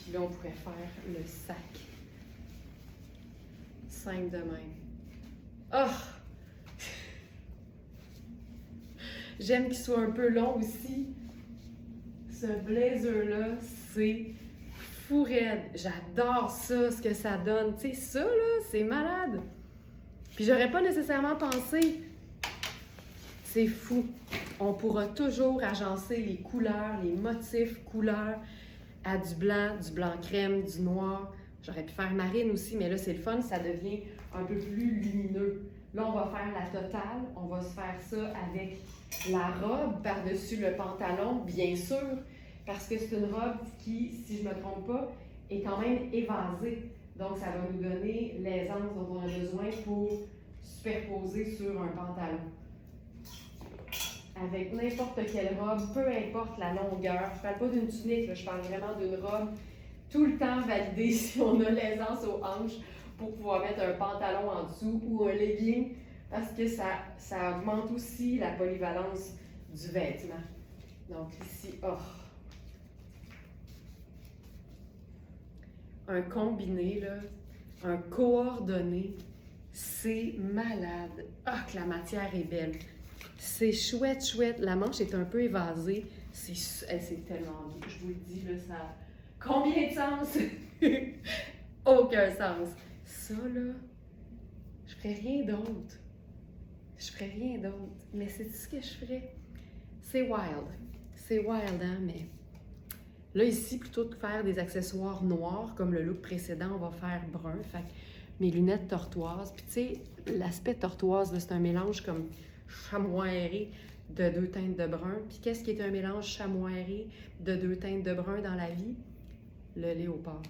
S1: Puis là, on pourrait faire le sac. Simple de même. Oh! J'aime qu'il soit un peu long aussi. Ce blazer-là, c'est fou raide. J'adore ça, ce que ça donne. Tu sais, ça, là, c'est malade. Puis j'aurais pas nécessairement pensé. C'est fou. On pourra toujours agencer les couleurs, les motifs couleurs à du blanc crème, du noir. J'aurais pu faire marine aussi, mais là, c'est le fun, ça devient un peu plus lumineux. Là, on va faire la totale. On va se faire ça avec la robe par-dessus le pantalon, bien sûr, parce que c'est une robe qui, si je ne me trompe pas, est quand même évasée. Donc, ça va nous donner l'aisance dont on a besoin pour superposer sur un pantalon. Avec n'importe quelle robe, peu importe la longueur. Je ne parle pas d'une tunique, là, je parle vraiment d'une robe tout le temps validée si on a l'aisance aux hanches pour pouvoir mettre un pantalon en dessous ou un legging parce que ça augmente aussi la polyvalence du vêtement. Donc ici, oh. Un combiné, là, un coordonné, c'est malade. Ah, que la matière est belle. C'est chouette, chouette. La manche est un peu évasée. C'est tellement beau. Je vous le dis, là, ça a combien de sens? Aucun sens. Ça, là, je ferais rien d'autre. Je ferais rien d'autre. Mais c'est ce que je ferais. C'est wild. C'est wild, hein, mais... Là, ici, plutôt que de faire des accessoires noirs, comme le look précédent, on va faire brun. Fait que mes lunettes tortoises. Puis, tu sais, l'aspect tortoise, c'est un mélange comme chamoiré de deux teintes de brun. Puis, qu'est-ce qui est un mélange chamoiré de deux teintes de brun dans la vie? Le léopard.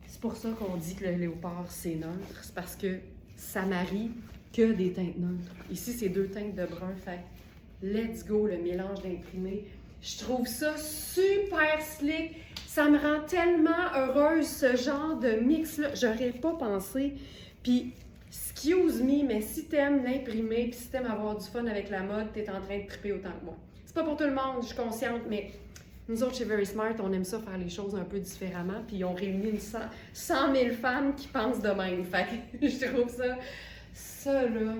S1: C'est pour ça qu'on dit que le léopard, c'est neutre. C'est parce que ça marie que des teintes neutres. Ici, c'est deux teintes de brun. Fait que let's go, le mélange d'imprimés. Je trouve ça super slick. Ça me rend tellement heureuse, ce genre de mix-là. J'aurais pas pensé. Puis, excuse me, mais si t'aimes l'imprimer, puis si t'aimes avoir du fun avec la mode, t'es en train de triper autant que moi. C'est pas pour tout le monde, je suis consciente, mais nous autres, chez Very Smart, on aime ça faire les choses un peu différemment, puis on réunit 100 000 femmes qui pensent de même. Fait que je trouve ça là,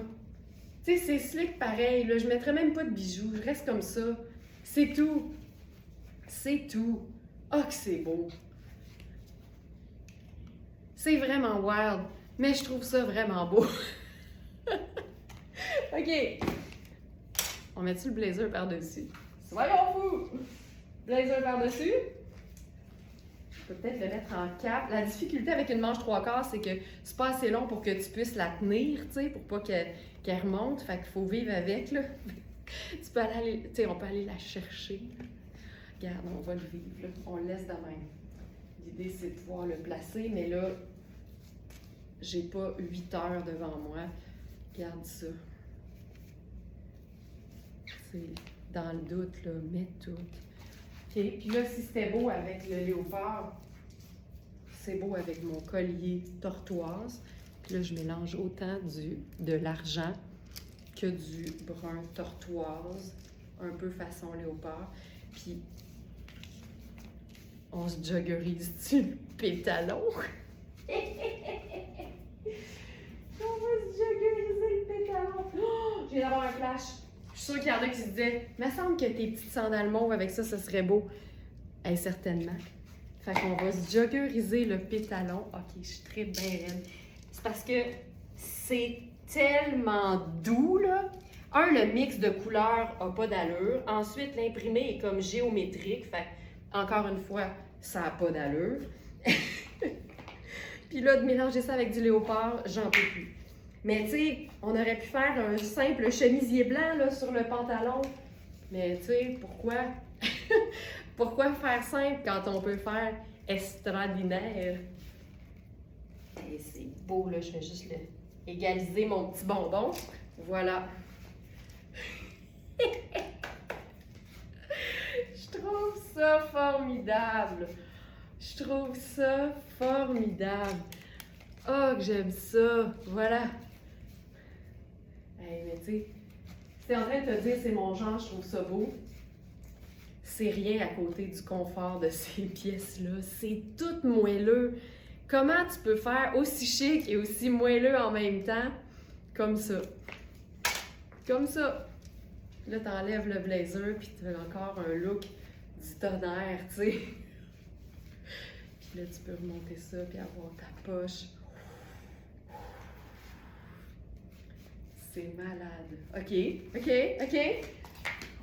S1: tu sais, c'est slick pareil, là. Je mettrais même pas de bijoux, je reste comme ça. C'est tout. C'est tout. Ah, que c'est beau. C'est vraiment wild, mais je trouve ça vraiment beau. OK. On met-tu le blazer par-dessus? Soyons fous! Blazer par-dessus. Je peux peut-être le mettre en cap. La difficulté avec une manche 3/4, c'est que c'est pas assez long pour que tu puisses la tenir, tu sais, pour pas qu'elle remonte. Fait qu'il faut vivre avec, là. Tu peux aller, tu sais, on peut aller la chercher. Regarde, on va le vivre, là. On le laisse de même. L'idée, c'est de pouvoir le placer, mais là, j'ai pas 8 heures devant moi. Regarde ça. C'est dans le doute, là, mets tout. OK, puis là, si c'était beau avec le léopard, c'est beau avec mon collier tortoise. Puis là, je mélange autant de l'argent que du brun tortoise, un peu façon léopard. Puis, on se joggerise-tu le pétalon? On va se joggeriser le pétalon. Oh, je viens d'avoir un flash. Je suis sûre qu'il y en a qui se disaient, il me semble que tes petites sandales mauves avec ça, ce serait beau. Eh, certainement. Fait qu'on va se joggeriser le pétalon. OK, je suis très bien raide. C'est parce que c'est tellement doux, là. Le mix de couleurs n'a pas d'allure. Ensuite, l'imprimé est comme géométrique. Fait encore une fois, ça n'a pas d'allure. Puis là, de mélanger ça avec du léopard, j'en peux plus. Mais tu sais, on aurait pu faire un simple chemisier blanc là, sur le pantalon. Mais tu sais, pourquoi? Pourquoi faire simple quand on peut faire extraordinaire? Et c'est beau, là. Je vais juste égaliser mon petit bonbon. Voilà. Je trouve ça formidable. Je trouve ça formidable. Oh, que j'aime ça. Voilà. Hey, mais tu sais, c'est en train de te dire c'est mon genre, je trouve ça beau. C'est rien à côté du confort de ces pièces-là. C'est tout moelleux. Comment tu peux faire aussi chic et aussi moelleux en même temps? Comme ça. Comme ça. Là, t'enlèves le blazer, puis tu as encore un look du tonnerre, tu sais. Puis là, tu peux remonter ça, puis avoir ta poche. C'est malade. OK, OK, OK.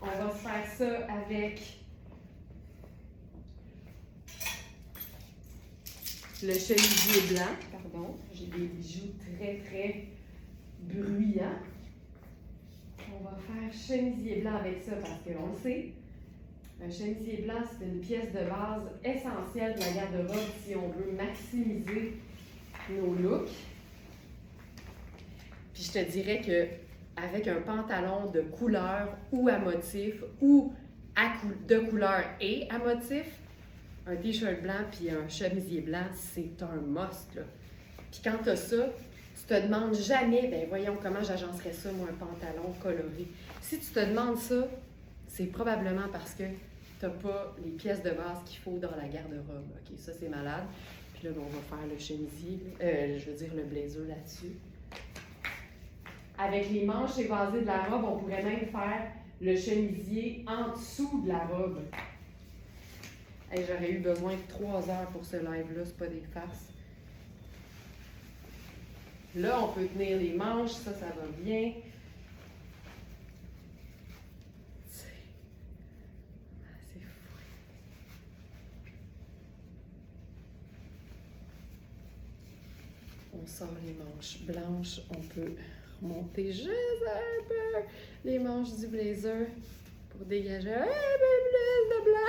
S1: On va faire ça avec le chemisier blanc. Pardon, j'ai des bijoux très, très bruyants. On va faire chemisier blanc avec ça parce qu'on le sait. Un chemisier blanc, c'est une pièce de base essentielle de la garde-robe si on veut maximiser nos looks. Puis je te dirais que avec un pantalon de couleur ou à motif ou de couleur et à motif, un t-shirt blanc puis un chemisier blanc, c'est un must, là. Puis quand tu as ça, tu te demandes jamais, ben voyons comment j'agencerais ça, moi, un pantalon coloré. Si tu te demandes ça, c'est probablement parce que tu n'as pas les pièces de base qu'il faut dans la garde-robe. OK, ça, c'est malade. Puis là, on va faire le chemisier, je veux dire le blazer là-dessus. Avec les manches évasées de la robe, on pourrait même faire le chemisier en dessous de la robe. Hey, j'aurais eu besoin de 3 heures pour ce live-là, c'est pas des farces. Là, on peut tenir les manches, ça va bien. C'est fou. On sort les manches blanches, on peut remonter juste un peu les manches du blazer pour dégager un peu plus de blanc.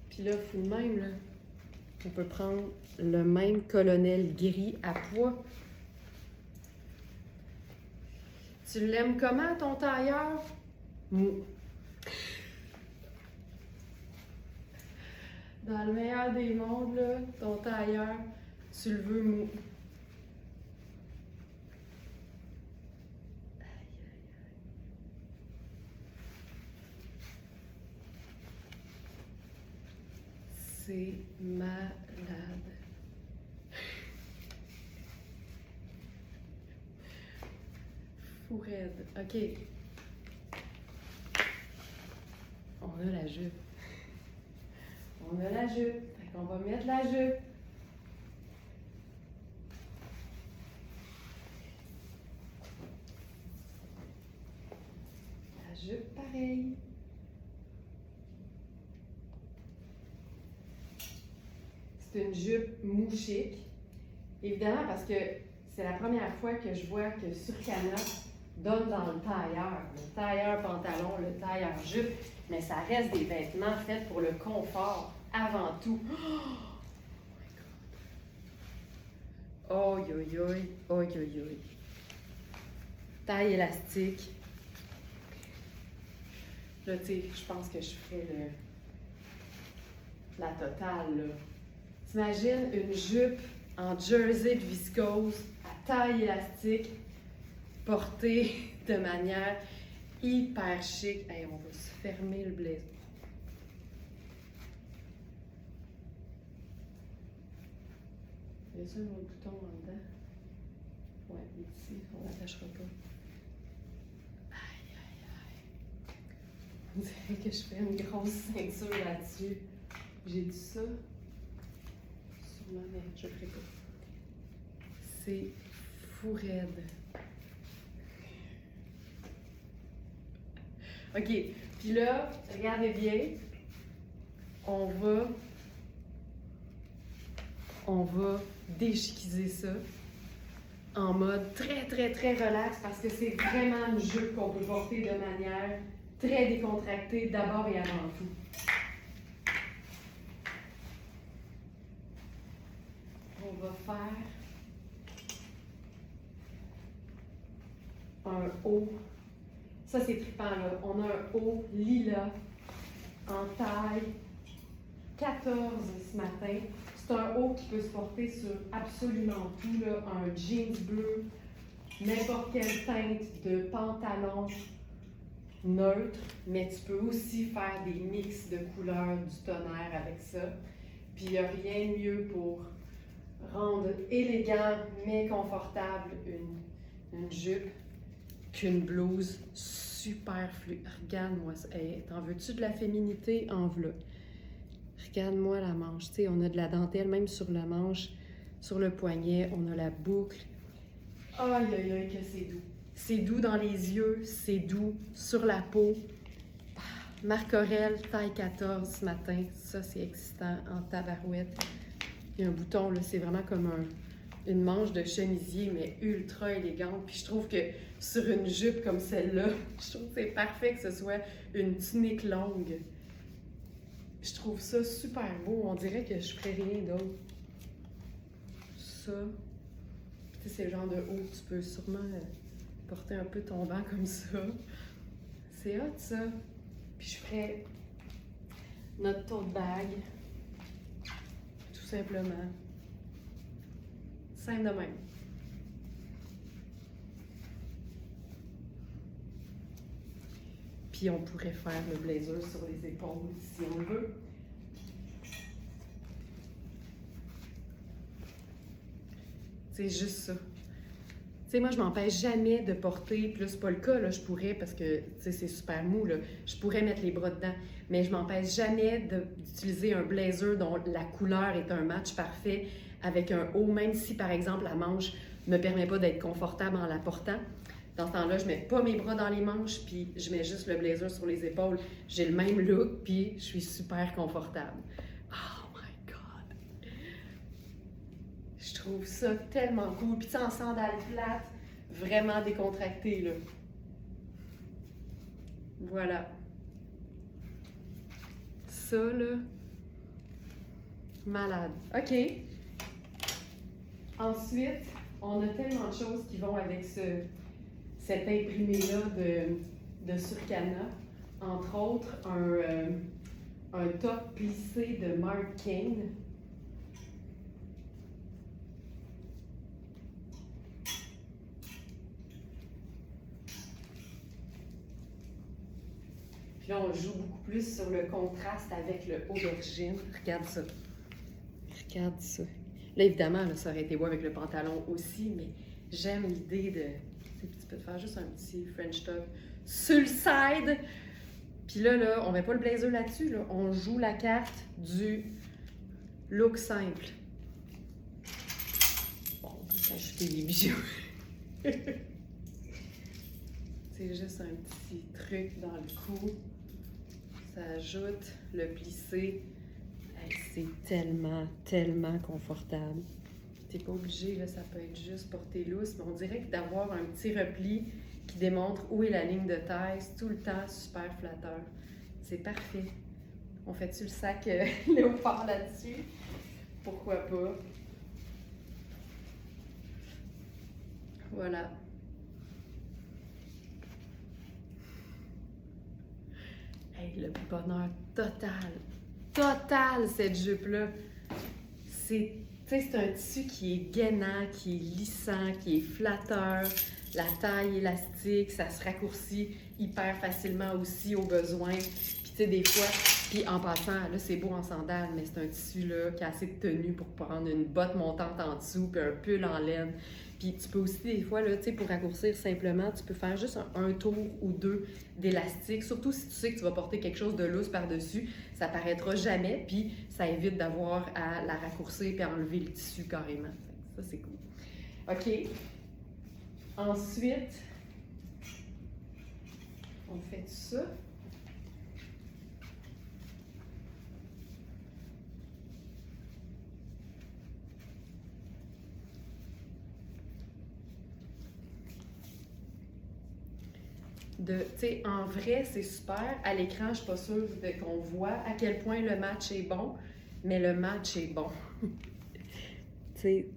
S1: Puis là, faut le même, là. On peut prendre le même colonel gris à pois. Tu l'aimes comment, ton tailleur? Mou. Dans le meilleur des mondes, là, ton tailleur, tu le veux mou. C'est malade. Fou raide. OK. On a la jupe. On a la jupe. Fait qu'on va mettre la jupe. pareil. C'est une jupe mou chic. Évidemment, parce que c'est la première fois que je vois que Surcana donne dans le tailleur. Le tailleur pantalon, le tailleur jupe. Mais ça reste des vêtements faits pour le confort avant tout. Oh my God! Oi, oi, oi, oi, oi, oi. Taille élastique. Là, tu sais, je pense que je ferais la totale, là. T'imagines une jupe en jersey de viscose à taille élastique, portée de manière hyper chic. Hey, on va se fermer le blazer. Y a-t-il un autre bouton en dedans? Ouais, ici, on l'attachera pas. Aïe, aïe, aïe. On dirait que je fais une grosse ceinture là-dessus. J'ai dit ça? Sûrement, mais je le ferai pas. C'est fou raide. OK. Puis là, regardez bien. On va déchiquiser ça en mode très, très, très relax parce que c'est vraiment une jupe qu'on peut porter de manière très décontractée d'abord et avant tout. On va faire un haut. Ça, c'est trippant, là. On a un haut lilas en taille 14 ce matin. C'est un haut qui peut se porter sur absolument tout, là. Un jeans bleu, n'importe quelle teinte de pantalon neutre, mais tu peux aussi faire des mix de couleurs du tonnerre avec ça. Puis il n'y a rien de mieux pour rendre élégant mais confortable une jupe qu'une blouse super fluide. Regarde-moi ça. Hey, t'en veux-tu de la féminité? En v'là. Regarde-moi la manche. Tu sais, on a de la dentelle même sur la manche, sur le poignet. On a la boucle. Aïe, aïe, aïe, que c'est doux. C'est doux dans les yeux, c'est doux sur la peau. Marc Aurèle, taille 14 ce matin. Ça, c'est excitant en tabarouette. Il y a un bouton, là, c'est vraiment comme une manche de chemisier, mais ultra élégante. Puis je trouve que sur une jupe comme celle-là, je trouve que c'est parfait que ce soit une tunique longue. Je trouve ça super beau. On dirait que je ferais rien d'autre. Ça. Tu sais, c'est le genre de haut que tu peux sûrement porter un peu tombant comme ça. C'est hot, ça. Puis je ferais notre tote bag. Tout simplement. Simple de même. Puis on pourrait faire le blazer sur les épaules si on veut. C'est juste ça. Tu sais, moi, je m'empêche jamais de porter, puis là, c'est pas le cas, là, je pourrais, parce que, tu sais, c'est super mou, là, je pourrais mettre les bras dedans, mais je m'empêche jamais d'utiliser un blazer dont la couleur est un match parfait avec un haut, même si, par exemple, la manche me permet pas d'être confortable en la portant. Dans ce temps-là, je mets pas mes bras dans les manches, puis je mets juste le blazer sur les épaules. J'ai le même look, puis je suis super confortable. Oh my God! Je trouve ça tellement cool. Puis tu sais, en sandales plates, vraiment décontractées, là. Voilà. Ça, là, malade. OK. Ensuite, on a tellement de choses qui vont avec cet imprimé-là de Surcana. Entre autres, un top plissé de Marc Kane. Puis là, on joue beaucoup plus sur le contraste avec le aubergine. Regarde ça. Regarde ça. Là, évidemment, là, ça aurait été beau avec le pantalon aussi, mais j'aime l'idée de... Tu peux te faire juste un petit French top sur le side. Puis là, on met pas le blazer là-dessus. Là. On joue la carte du look simple. Bon, on peut s'ajouter des bijoux. C'est c'est juste un petit truc dans le cou. Ça ajoute le plissé. Hey, c'est tellement, tellement confortable. T'es pas obligé, là, ça peut être juste porté lousse, mais on dirait que d'avoir un petit repli qui démontre où est la ligne de taille, c'est tout le temps super flatteur. C'est parfait. On fait-tu le sac léopard là-dessus? Pourquoi pas? Voilà. Hey, le bonheur total. Total, cette jupe-là. C'est un tissu qui est gainant, qui est lissant, qui est flatteur. La taille élastique, ça se raccourcit hyper facilement aussi au besoin. Puis tu sais, des fois, puis en passant, là, c'est beau en sandales, mais c'est un tissu là qui a assez de tenue pour prendre une botte montante en dessous, puis un pull en laine. Puis tu peux aussi, des fois, là, tu sais, pour raccourcir simplement, tu peux faire juste un tour ou deux d'élastique. Surtout si tu sais que tu vas porter quelque chose de lousse par-dessus, ça paraîtra jamais, puis ça évite d'avoir à la raccourcir puis à enlever le tissu carrément. Ça, c'est cool. OK. Ensuite, on fait ça. En vrai, c'est super. À l'écran, je ne suis pas sûre qu'on voit à quel point le match est bon, mais le match est bon.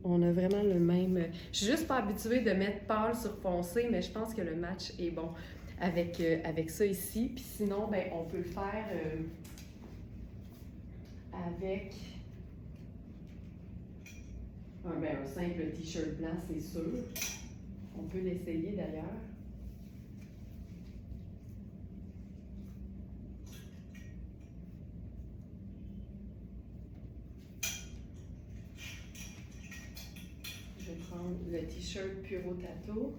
S1: On a vraiment le même... Je suis juste pas habituée de mettre pâle sur foncé, mais je pense que le match est bon avec ça ici. Puis sinon, ben, on peut le faire avec un simple t-shirt blanc, c'est sûr. On peut l'essayer d'ailleurs. Je vais prendre le t-shirt Puro Tato.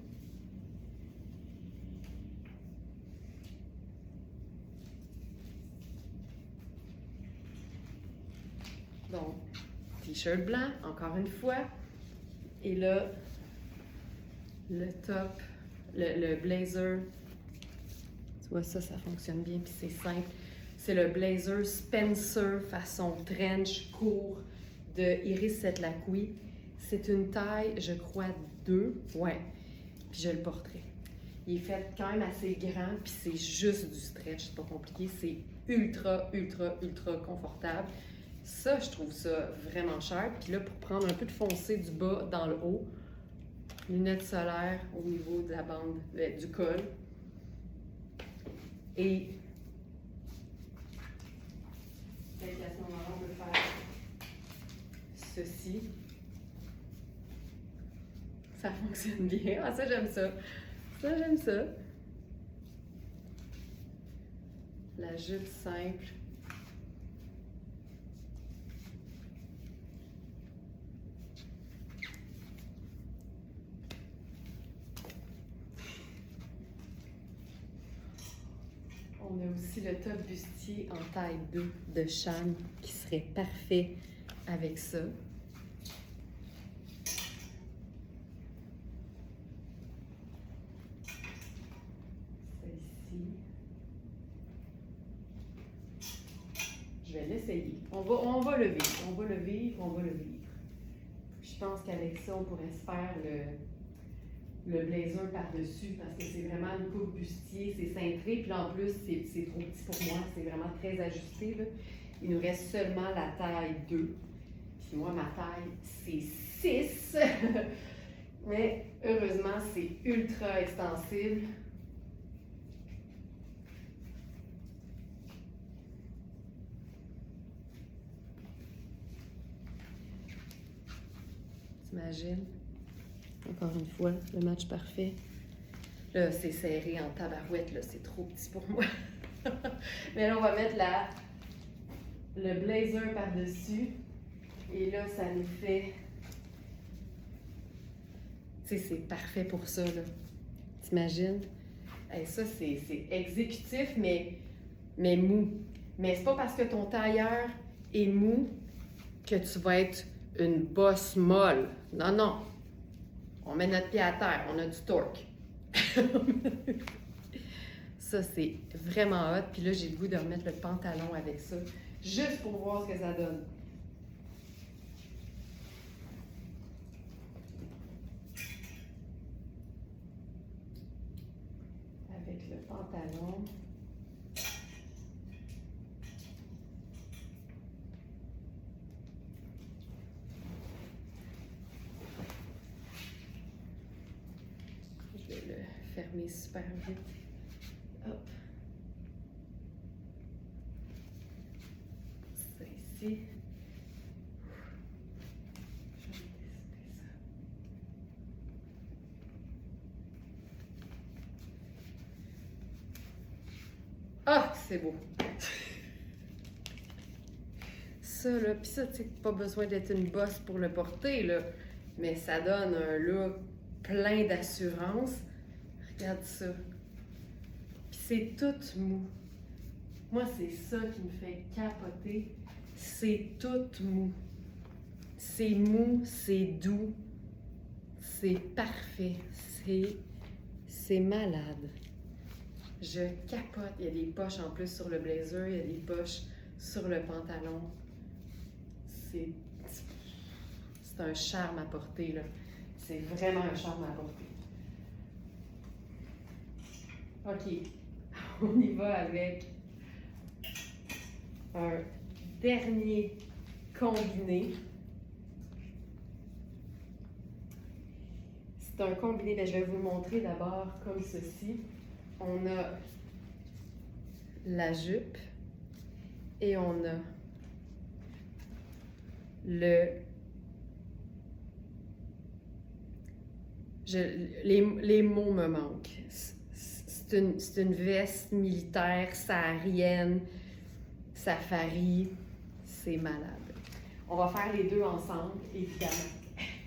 S1: Donc, t-shirt blanc, encore une fois. Et là, le top, le blazer. Tu vois, ça fonctionne bien, puis c'est simple. C'est le blazer Spencer façon trench court de Iris Setlacqui. C'est une taille, je crois, 2. Ouais. Puis je le porterai. Il est fait quand même assez grand, puis c'est juste du stretch, c'est pas compliqué. C'est ultra, ultra, ultra confortable. Ça, je trouve ça vraiment cher. Puis là, pour prendre un peu de foncé du bas dans le haut, lunettes solaires au niveau de la bande, du col. Et à ce moment-là, on peut faire ceci. Ça fonctionne bien. Ah, ça, j'aime ça. Ça, j'aime ça. La jupe simple. On a aussi le top bustier en taille 2 de Shane qui serait parfait avec ça. Celle-ci. Je vais l'essayer. On va le vivre. On va le vivre. Je pense qu'avec ça, on pourrait se faire le blazer par-dessus parce que c'est vraiment une coupe bustier, c'est cintré, puis en plus, c'est trop petit pour moi, c'est vraiment très ajusté, là. Il nous reste seulement la taille 2. Puis moi, ma taille, c'est 6. Mais heureusement, c'est ultra extensible. T'imagines? Encore une fois, le match parfait. Là, c'est serré en tabarouette, là, c'est trop petit pour moi. Mais là, on va mettre le blazer par-dessus. Et là, ça nous fait... Tu sais, c'est parfait pour ça, là. T'imagines? Hey, ça, c'est exécutif, mais mou. Mais c'est pas parce que ton tailleur est mou que tu vas être une bosse molle. Non, non. On met notre pied à terre, on a du torque. Ça, c'est vraiment hot. Puis là, j'ai le goût de remettre le pantalon avec ça, juste pour voir ce que ça donne. Avec le pantalon. Je vais le fermer super vite. Hop. Ça ici. Je vais décider ça. Ah, c'est beau! Ça, là, pis ça, tu sais, pas besoin d'être une bosse pour le porter, là. Mais ça donne un look plein d'assurance. Regarde ça. Puis c'est tout mou. Moi, c'est ça qui me fait capoter. C'est tout mou. C'est mou, c'est doux. C'est parfait. C'est malade. Je capote. Il y a des poches en plus sur le blazer. Il y a des poches sur le pantalon. C'est un charme à porter, là. C'est vraiment un charme à porter. OK. On y va avec un dernier combiné. C'est un combiné, bien, je vais vous le montrer d'abord comme ceci. On a la jupe et on a les mots me manquent. C'est une veste militaire saharienne, safari. C'est malade. On va faire les deux ensemble, évidemment.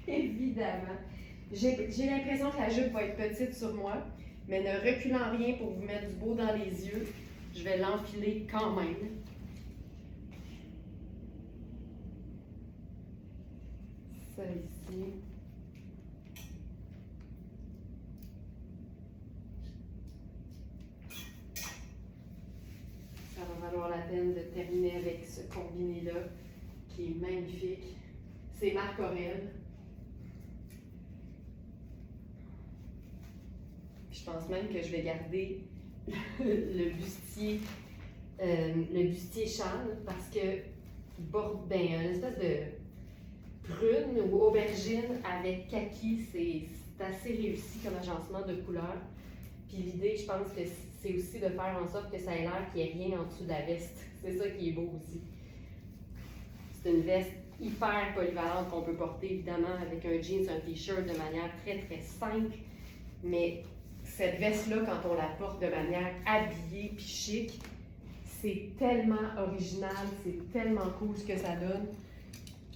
S1: Évidemment. J'ai l'impression que la jupe va être petite sur moi, mais ne reculant rien pour vous mettre du beau dans les yeux, je vais l'enfiler quand même. Ça ici. Ça va valoir la peine de terminer avec ce combiné-là, qui est magnifique. C'est Marc Aurèle. Je pense même que je vais garder le bustier châle parce que une espèce de prune ou aubergine avec kaki, c'est assez réussi comme agencement de couleurs. Puis l'idée, je pense que c'est aussi de faire en sorte que ça ait l'air qu'il n'y ait rien en dessous de la veste. C'est ça qui est beau aussi. C'est une veste hyper polyvalente qu'on peut porter évidemment avec un jeans, un t-shirt de manière très très simple. Mais cette veste-là, quand on la porte de manière habillée puis chic, c'est tellement original, c'est tellement cool ce que ça donne.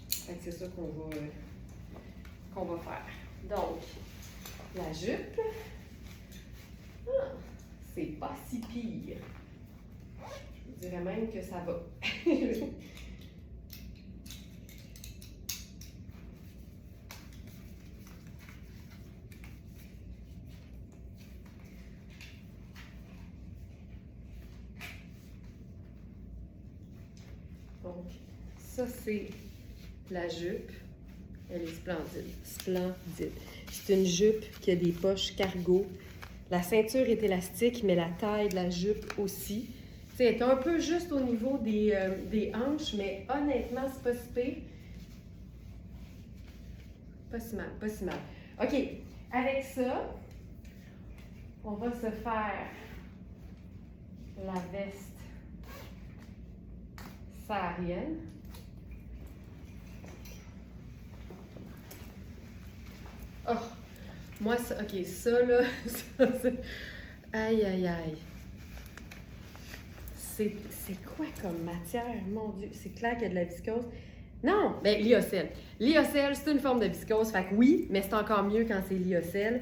S1: Fait que c'est ça qu'on va faire. Donc, la jupe, c'est pas si pire. Je vous dirais même que ça va. Donc, ça, c'est la jupe. Elle est splendide. Splendide. C'est une jupe qui a des poches cargo. La ceinture est élastique, mais la taille de la jupe aussi. Elle est un peu juste au niveau des hanches, mais honnêtement, c'est pas si pire. Pas si mal, pas si mal. OK, avec ça, on va se faire la veste saharienne. Oh, moi, ça, OK, ça, là, ça, aïe, aïe, aïe. C'est quoi comme matière? Mon Dieu, c'est clair qu'il y a de la viscose. Non, bien, lyocell. Lyocell, c'est une forme de viscose, fait que oui, mais c'est encore mieux quand c'est lyocell.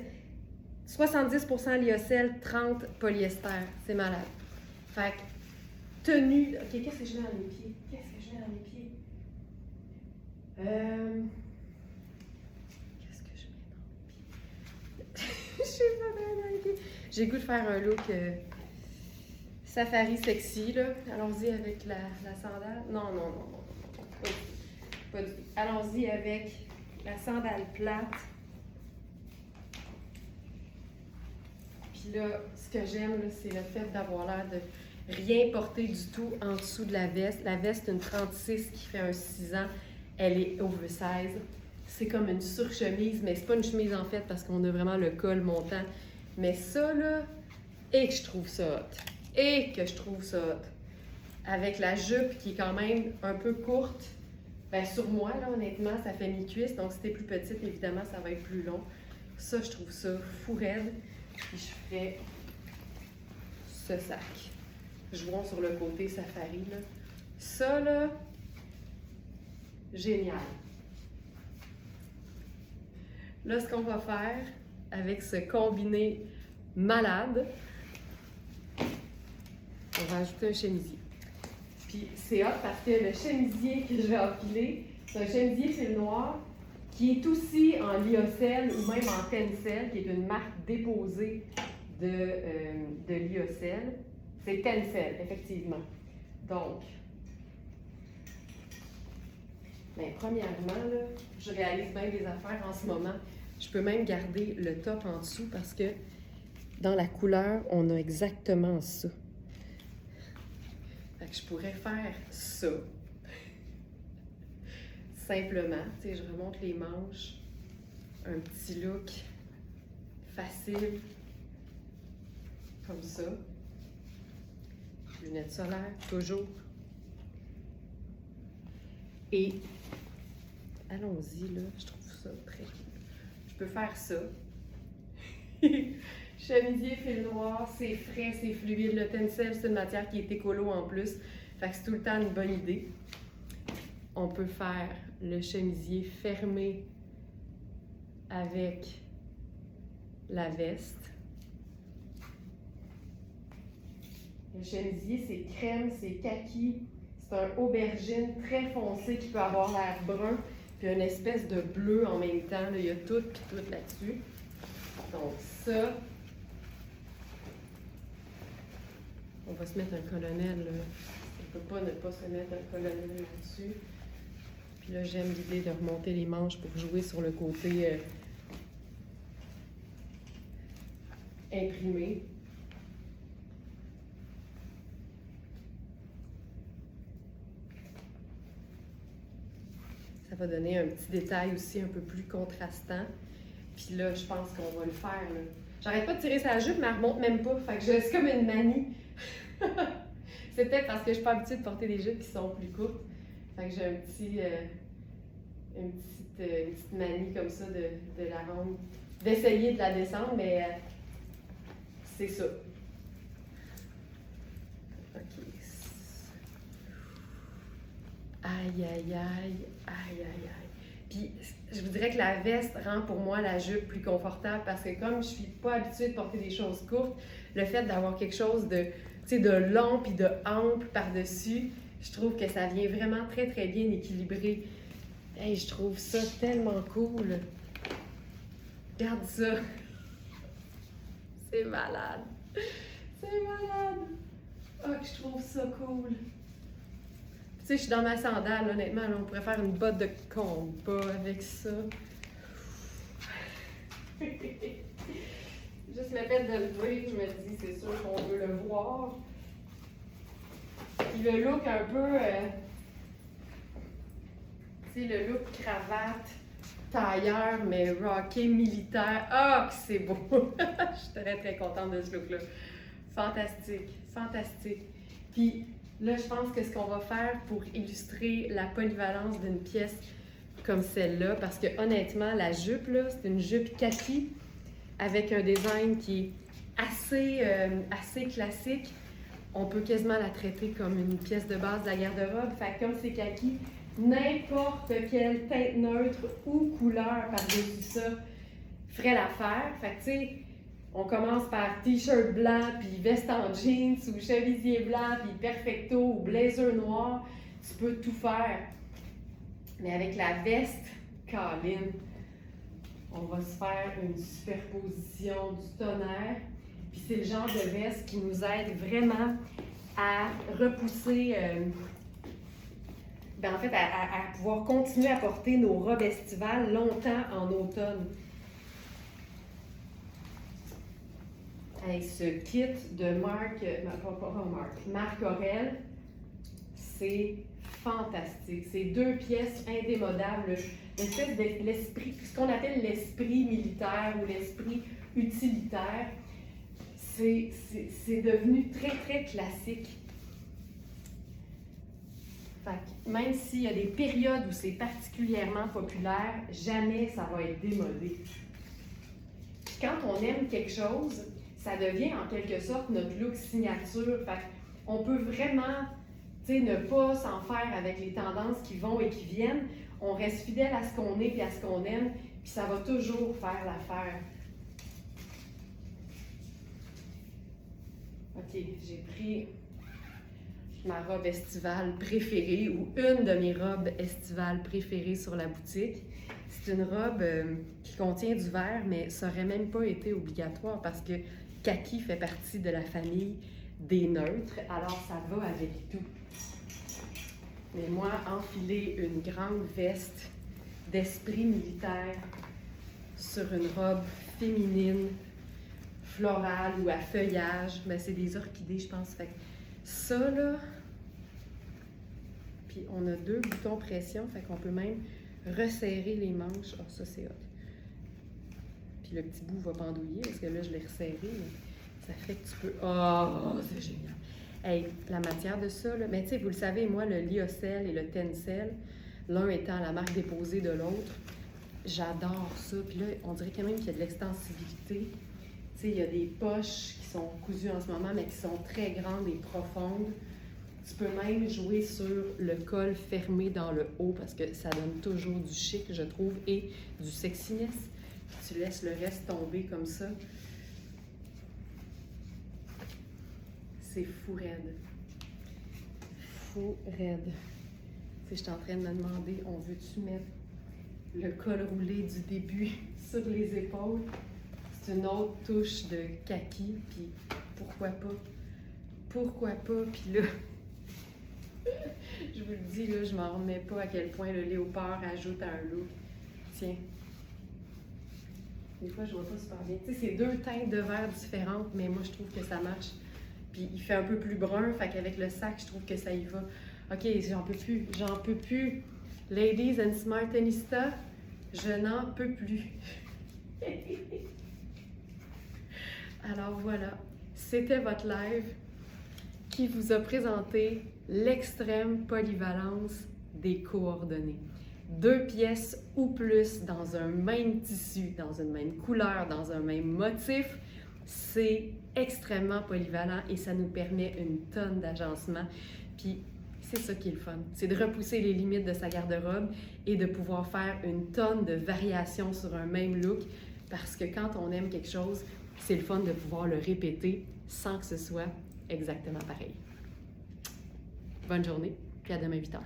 S1: 70% lyocell, 30% polyester. C'est malade. Fait que, tenue... OK, qu'est-ce que je mets dans les pieds? Qu'est-ce que je mets dans les pieds? Qu'est-ce que je mets dans les pieds? Je sais pas bien dans les pieds. J'ai le goût de faire un look Safari sexy, là. Allons-y avec la sandale. Non, non, non, non, non, non. Pas du tout. Pas du tout. Allons-y avec la sandale plate. Puis là, ce que j'aime, là, c'est le fait d'avoir l'air de rien porter du tout en dessous de la veste. La veste, c'est une 36 qui fait un 6 ans. Elle est oversize. C'est comme une surchemise, mais c'est pas une chemise en fait parce qu'on a vraiment le col montant. Mais ça, là, et que je trouve ça hot. Et que je trouve ça hot. Avec la jupe qui est quand même un peu courte. Bien, sur moi, là, honnêtement, ça fait mi-cuisse. Donc, si t'es plus petite, évidemment, ça va être plus long. Ça, je trouve ça fou raide. Puis, je ferais ce sac. Jouons sur le côté safari, là. Ça, là, génial. Là, ce qu'on va faire avec ce combiné malade, on va ajouter un chemisier. Puis c'est hot parce que le chemisier que je vais enfiler, c'est un chemisier fil noir qui est aussi en lyocell ou même en tencel, qui est une marque déposée de lyocell. C'est tencel, effectivement. Donc, bien, premièrement, là, je réalise bien des affaires en ce moment. Je peux même garder le top en dessous parce que dans la couleur, on a exactement ça. Fait que je pourrais faire ça. Simplement, tu sais, je remonte les manches. Un petit look facile. Comme ça. Lunettes solaires, toujours. Et allons-y, là, je trouve ça très cool. Je peux faire ça. Chemisier fil noir, c'est frais, c'est fluide. Le tencel, c'est une matière qui est écolo en plus. Fait que c'est tout le temps une bonne idée. On peut faire le chemisier fermé avec la veste. Le chemisier, c'est crème, c'est kaki. C'est un aubergine très foncé qui peut avoir l'air brun, puis une espèce de bleu en même temps. Là, il y a tout puis tout là-dessus. Donc ça, on va se mettre un colonel. Là. On ne peut pas ne pas se mettre un colonel là-dessus. Puis là, j'aime l'idée de remonter les manches pour jouer sur le côté imprimé. Ça va donner un petit détail aussi un peu plus contrastant. Puis là, je pense qu'on va le faire. Là. J'arrête pas de tirer sa jupe, mais elle remonte même pas. Fait que c'est comme une manie. C'est peut-être parce que je suis pas habituée de porter des jupes qui sont plus courtes. Fait que j'ai une petite manie comme ça de la rendre, d'essayer de la descendre, mais c'est ça. OK. Aïe, aïe, aïe, aïe, aïe, aïe. Puis, je vous dirais que la veste rend pour moi la jupe plus confortable parce que comme je suis pas habituée de porter des choses courtes, le fait d'avoir quelque chose de, de long puis de ample par-dessus, je trouve que ça vient vraiment très, très bien équilibré. Hey, je trouve ça tellement cool. Regarde ça. C'est malade. C'est malade. Oh, que je trouve ça cool. Tu sais, je suis dans ma sandale, honnêtement. Là, on pourrait faire une botte de combat avec ça. Juste le fait de le voir, je me dis, c'est sûr qu'on veut le voir. Puis le look un peu... tu sais, le look cravate, tailleur, mais rocké, militaire. Ah, que c'est beau! Je suis très, très contente de ce look-là. Fantastique, fantastique. Puis là, je pense que ce qu'on va faire pour illustrer la polyvalence d'une pièce comme celle-là, parce que honnêtement, la jupe, là, c'est une jupe kaki avec un design qui est assez classique. On peut quasiment la traiter comme une pièce de base de la garde-robe. Fait que comme c'est kaki, n'importe quelle teinte neutre ou couleur par-dessus ça ferait l'affaire. Fait que, tu sais, on commence par t-shirt blanc, puis veste en jeans, ou chemisier blanc, puis perfecto, ou blazer noir. Tu peux tout faire. Mais avec la veste, Colin, on va se faire une superposition du tonnerre. Puis c'est le genre de veste qui nous aide vraiment à repousser, en fait, à pouvoir continuer à porter nos robes estivales longtemps en automne. Hey, ce kit de Marc Aurèle, c'est fantastique. C'est 2 pièces indémodables. L'espèce de l'esprit, ce qu'on appelle l'esprit militaire ou l'esprit utilitaire, c'est devenu très, très classique. Fait que même s'il y a des périodes où c'est particulièrement populaire, jamais ça va être démodé. Puis quand on aime quelque chose, ça devient en quelque sorte notre look signature. Fait qu'on peut vraiment ne pas s'en faire avec les tendances qui vont et qui viennent. On reste fidèle à ce qu'on est et à ce qu'on aime, puis ça va toujours faire l'affaire. OK, j'ai pris ma robe estivale préférée ou une de mes robes estivales préférées sur la boutique. C'est une robe qui contient du vert, mais ça n'aurait même pas été obligatoire parce que kaki fait partie de la famille des neutres, alors ça va avec tout. Mais moi, enfiler une grande veste d'esprit militaire sur une robe féminine, florale ou à feuillage, ben c'est des orchidées, je pense. Fait que ça, là, puis on a 2 boutons pression, fait qu'on peut même resserrer les manches. Oh, ça, c'est hot. Puis le petit bout va pendouiller, parce que là, je l'ai resserré, mais ça fait que tu peux... Oh, c'est génial! Hey, la matière de ça, là, mais tu sais, vous le savez, moi, le Lyocell et le Tencel, l'un étant la marque déposée de l'autre, j'adore ça. Puis là, on dirait quand même qu'il y a de l'extensibilité. Tu sais, il y a des poches qui sont cousues en ce moment, mais qui sont très grandes et profondes. Tu peux même jouer sur le col fermé dans le haut parce que ça donne toujours du chic, je trouve, et du sexiness. Tu laisses le reste tomber comme ça. C'est fou raide. Fou raide. Tu sais, je suis en train de me demander, on veut-tu mettre le col roulé du début sur les épaules? C'est une autre touche de kaki, puis pourquoi pas? Pourquoi pas? Puis là, je vous le dis, là, je m'en remets pas à quel point le léopard ajoute à un look. Tiens. Des fois, je vois pas super bien. Tu sais, c'est 2 teintes de vert différentes, mais moi, je trouve que ça marche. Puis il fait un peu plus brun, fait qu'avec le sac, je trouve que ça y va. OK, j'en peux plus. Ladies and Smartenista, je n'en peux plus. Alors voilà, c'était votre live qui vous a présenté l'extrême polyvalence des coordonnées. 2 pièces ou plus dans un même tissu, dans une même couleur, dans un même motif, c'est extrêmement polyvalent et ça nous permet une tonne d'agencement. Puis c'est ça qui est le fun, c'est de repousser les limites de sa garde-robe et de pouvoir faire une tonne de variations sur un même look parce que quand on aime quelque chose, c'est le fun de pouvoir le répéter sans que ce soit exactement pareil. Bonne journée, puis à demain 8h.